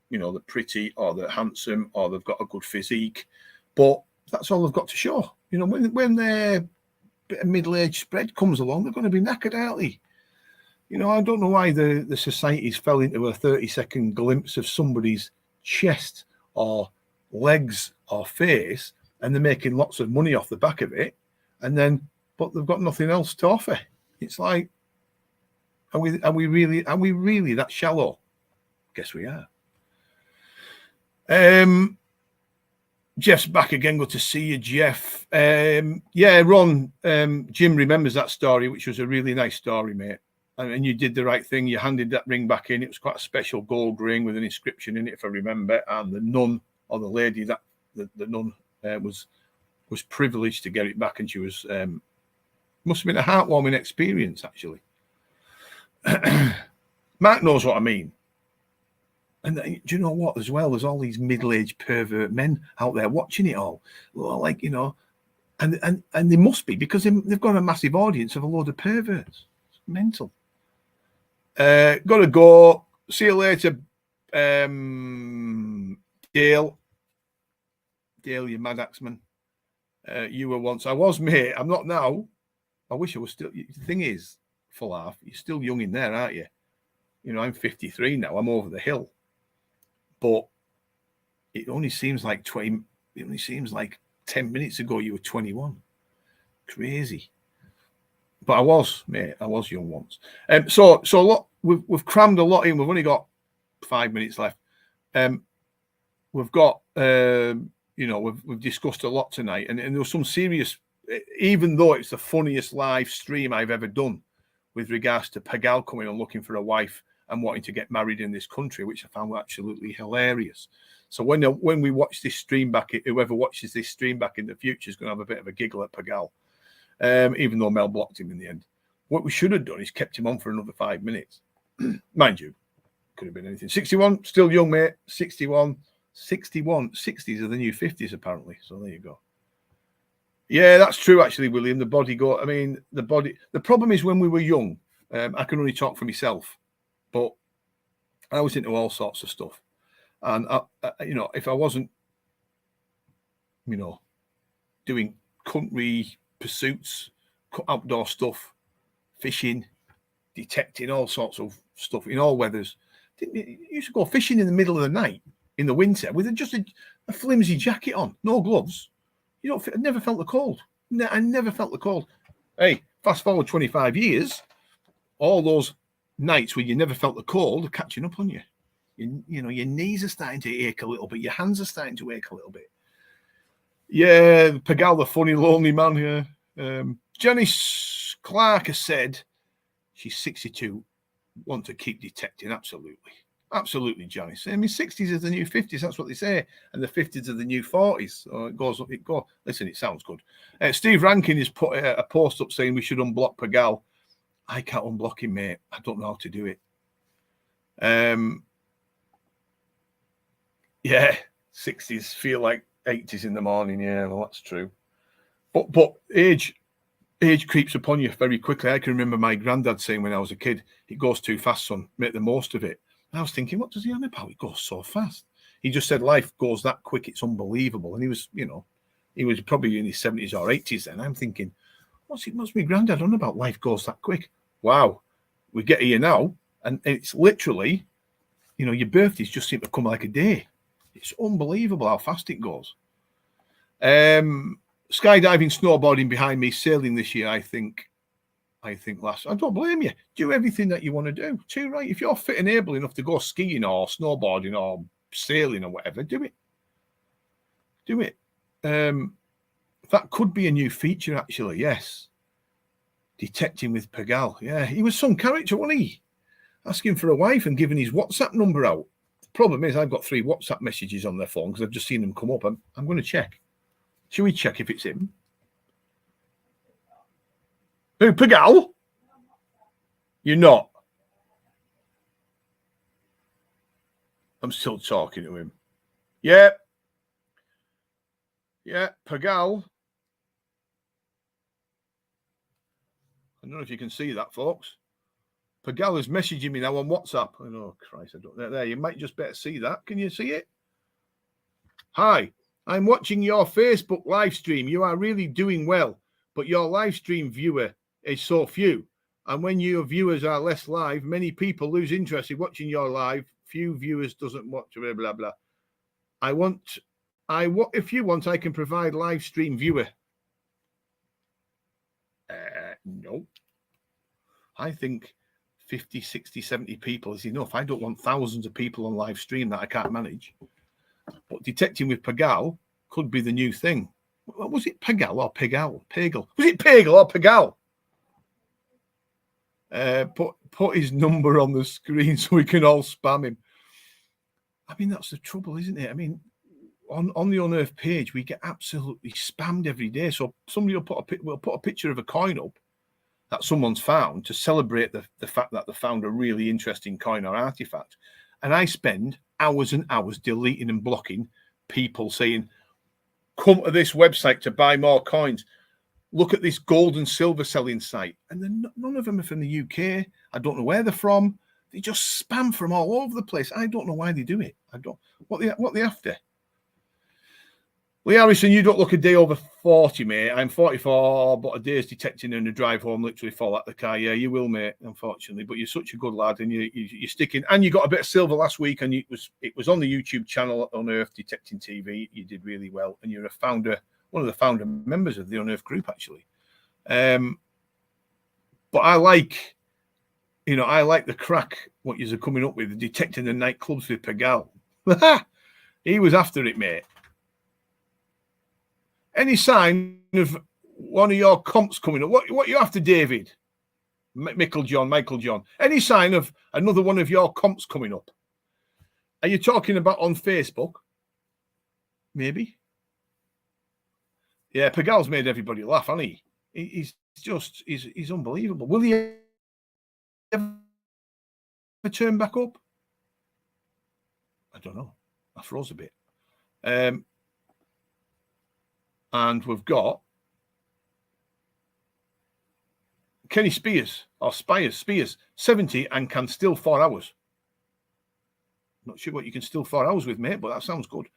they're pretty or they're handsome or they've got a good physique. But that's all they've got to show. When their bit of middle-aged spread comes along, they're going to be knackered, aren't they? I don't know why the society's fell into a 30-second glimpse of somebody's chest or legs or face, and they're making lots of money off the back of it, but they've got nothing else to offer. It's like, are we really that shallow? Guess we are. Jeff's back again. Good to see you, Jeff. Yeah, Ron. Jim remembers that story, which was a really nice story, mate. And you did the right thing. You handed that ring back in. It was quite a special gold ring with an inscription in it, if I remember. And the nun or the lady that the nun was privileged to get it back, and she was must have been a heartwarming experience, actually. Mark knows what I mean. And do you know what, as well? There's all these middle-aged pervert men out there watching it all. Like, and they must be, because they've got a massive audience of a load of perverts. It's mental. Got to go. See you later, Dale. Dale, you mad axeman. You were once. I was, mate. I'm not now. I wish I was still. The thing is, full half, you're still young in there, aren't you? I'm 53 now. I'm over the hill. But it only seems like 20. It only seems like 10 minutes ago you were 21. Crazy. But I was, mate. I was young once. So a lot. We've crammed a lot in. We've only got 5 minutes left. We've got. We've discussed a lot tonight, and there was some serious. Even though it's the funniest live stream I've ever done, with regards to Pagal coming and looking for a wife and wanting to get married in this country, which I found absolutely hilarious. So when we watch this stream back, whoever watches this stream back in the future is going to have a bit of a giggle at Pagal, even though Mel blocked him in the end. What we should have done is kept him on for another 5 minutes. Mind you, could have been anything. 61, still young, mate. 61, 60s are the new 50s, apparently. So there you go. Yeah, that's true, actually, William. The problem is when we were young, I can only talk for myself, but I was into all sorts of stuff. And, if I wasn't, doing country pursuits, outdoor stuff, fishing, detecting, all sorts of stuff in all weathers. You used to go fishing in the middle of the night in the winter with just a flimsy jacket on, no gloves. I never felt the cold. I never felt the cold. Hey, fast forward 25 years, all those nights when you never felt the cold are catching up on you. Your knees are starting to ache a little bit. Your hands are starting to ache a little bit. Yeah, Pagal, the funny, lonely man. Yeah. Janice Clark has said she's 62. Want to keep detecting? Absolutely, Janice. 60s are the new 50s. That's what they say, and the 50s are the new 40s. So it goes up. Listen, it sounds good. Steve Rankin has put a post up saying we should unblock Pagal. I can't unblock him, mate. I don't know how to do it. Yeah, 60s feel like 80s in the morning. Yeah, well, that's true. But age creeps upon you very quickly. I can remember my granddad saying when I was a kid, "It goes too fast, son. Make the most of it." And I was thinking, what does he on about? It goes so fast. He just said life goes that quick. It's unbelievable. And he was probably in his 70s or 80s then. I'm thinking, what's my granddad on about? Life goes that quick. Wow. We get here now, and it's literally, your birthdays just seem to come like a day. It's unbelievable how fast it goes. Skydiving, snowboarding behind me, sailing this year, I think last. I don't blame you. Do everything that you want to do. Too right. If you're fit and able enough to go skiing or snowboarding or sailing or whatever, do it. Do it. That could be a new feature, actually. Yes. Detecting with Pagal. Yeah, he was some character, wasn't he? Asking for a wife and giving his WhatsApp number out. The problem is I've got 3 WhatsApp messages on their phone because I've just seen them come up. I'm going to check. Should we check if it's him? Who, Pagal? You're not. I'm still talking to him. Yeah. Yeah, Pagal. I don't know if you can see that, folks. Pagal is messaging me now on WhatsApp. Oh, Christ, I don't know. There, you might just better see that. Can you see it? Hi, I'm watching your Facebook live stream. You are really doing well, but your live stream viewer is so few. And when your viewers are less live, many people lose interest in watching your live. Few viewers doesn't watch, blah, blah, blah. If you want, I can provide live stream viewer. No. I think 50, 60, 70 people is enough. I don't want thousands of people on live stream that I can't manage. But detecting with Pagal could be the new thing. Was it Pagal or Pagal? Pagal. Was it Pagal or Pagal? Put his number on the screen so we can all spam him. I mean, that's the trouble, isn't it? I mean, on the Unearthed page, we get absolutely spammed every day. So somebody will put a picture of a coin up that someone's found to celebrate the fact that they found a really interesting coin or artifact. And I spend hours and hours deleting and blocking people saying, come to this website to buy more coins. Look at this gold and silver selling site. And then none of them are from the UK. I don't know where they're from. They just spam from all over the place. I don't know why they do it. What they after? Lee Harrison, you don't look a day over 40, mate. I'm 44, but a day's detecting and a drive home literally fall out the car. Yeah, you will, mate, unfortunately. But you're such a good lad, and you're sticking. And you got a bit of silver last week, and it was on the YouTube channel Unearthed Detecting TV. You did really well, and you're a founder, one of the founder members of the Unearthed group, actually. But I like the crack what you're coming up with, detecting the nightclubs with Pagal. He was after it, mate. Any sign of one of your comps coming up? What you after, David? Michael John. Any sign of another one of your comps coming up? Are you talking about on Facebook? Maybe. Yeah, Pagal's made everybody laugh, hasn't he? He's unbelievable. Will he ever turn back up? I don't know. I froze a bit. And we've got Kenny Spears, 70 and can still 4 hours. Not sure what you can still 4 hours with, mate, but that sounds good.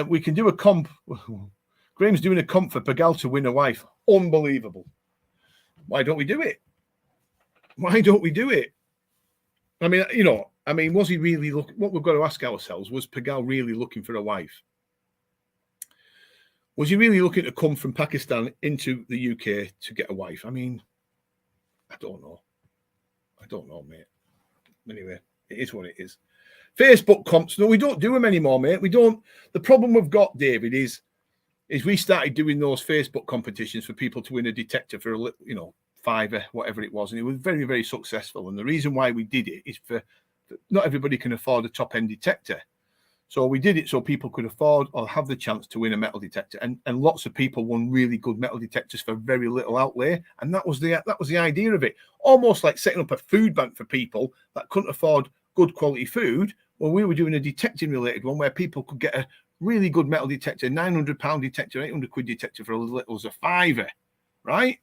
We can do a comp. Graham's doing a comp for Pagal to win a wife. Unbelievable. Why don't we do it? I mean, was he really looking? What we've got to ask ourselves, was Pagal really looking for a wife? Was he really looking to come from Pakistan into the UK to get a wife? I mean, I don't know, mate. Anyway, it is what it is. Facebook comps, no, we don't do them anymore, mate. We don't. The problem we've got, David, is we started doing those Facebook competitions for people to win a detector for a $5, whatever it was, and it was very, very successful. And the reason why we did it is for not everybody can afford a top-end detector. So we did it so people could afford or have the chance to win a metal detector. And lots of people won really good metal detectors for very little outlay. And that was the idea of it. Almost like setting up a food bank for people that couldn't afford good quality food. Well, we were doing a detecting related one where people could get a really good metal detector, £900 detector, £800 detector for as little as a £5, right?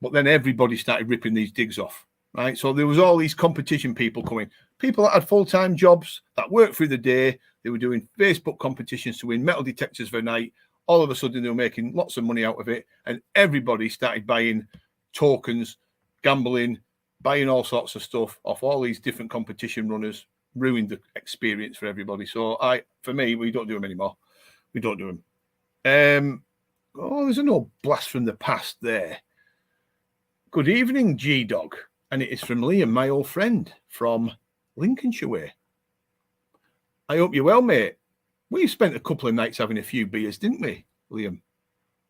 But then everybody started ripping these digs off, right? So there was all these competition people coming. People that had full-time jobs, that worked through the day, they were doing Facebook competitions to win metal detectors for a night. All of a sudden, they were making lots of money out of it. And everybody started buying tokens, gambling, buying all sorts of stuff off all these different competition runners, ruined the experience for everybody. So for me, we don't do them anymore. We don't do them. There's an old blast from the past there. Good evening, G-Dog. And it is from Liam, my old friend from Lincolnshire way. I hope you're well, mate. We spent a couple of nights having a few beers, didn't we, Liam?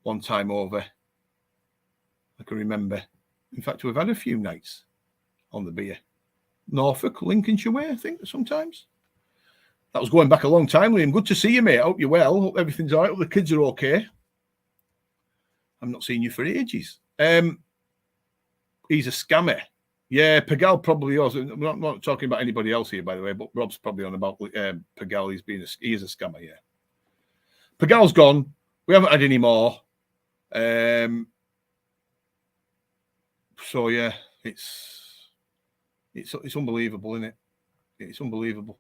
One time over. I can remember. In fact, we've had a few nights on the beer. Norfolk, Lincolnshire way, I think, sometimes. That was going back a long time, Liam. Good to see you, mate. I hope you're well. Hope everything's all right. Hope the kids are okay. I'm not seeing you for ages. He's a scammer. Yeah, Pagal probably is. I'm not talking about anybody else here, by the way, but Rob's probably on about Pagal. He is a scammer, yeah. Pagal's gone. We haven't had any more. So, yeah, it's unbelievable, isn't it? It's unbelievable.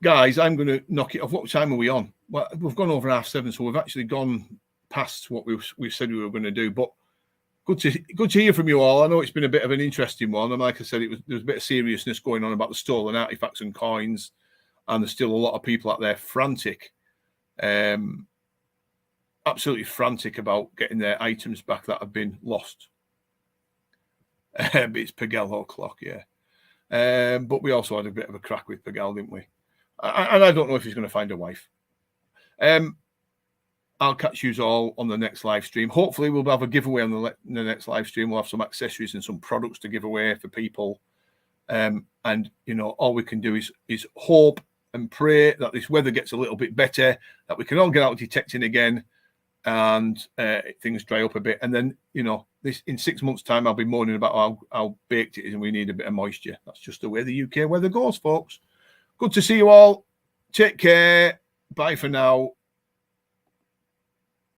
Guys, I'm going to knock it off. What time are we on? Well, we've gone over 7:30, so we've actually gone past what we've said we were going to do, but good to hear from you all. I know it's been a bit of an interesting one, and like I said, there was a bit of seriousness going on about the stolen artifacts and coins, and there's still a lot of people out there frantic, absolutely frantic about getting their items back that have been lost. It's Pagal o'clock, yeah. But we also had a bit of a crack with Pagal, didn't we? And I don't know if he's going to find a wife. I'll catch you all on the next live stream. Hopefully, we'll have a giveaway on the next live stream. We'll have some accessories and some products to give away for people. And, all we can do is hope and pray that this weather gets a little bit better, that we can all get out detecting again, and things dry up a bit. And then, this in 6 months' time, I'll be moaning about how baked it is and we need a bit of moisture. That's just the way the UK weather goes, folks. Good to see you all. Take care. Bye for now.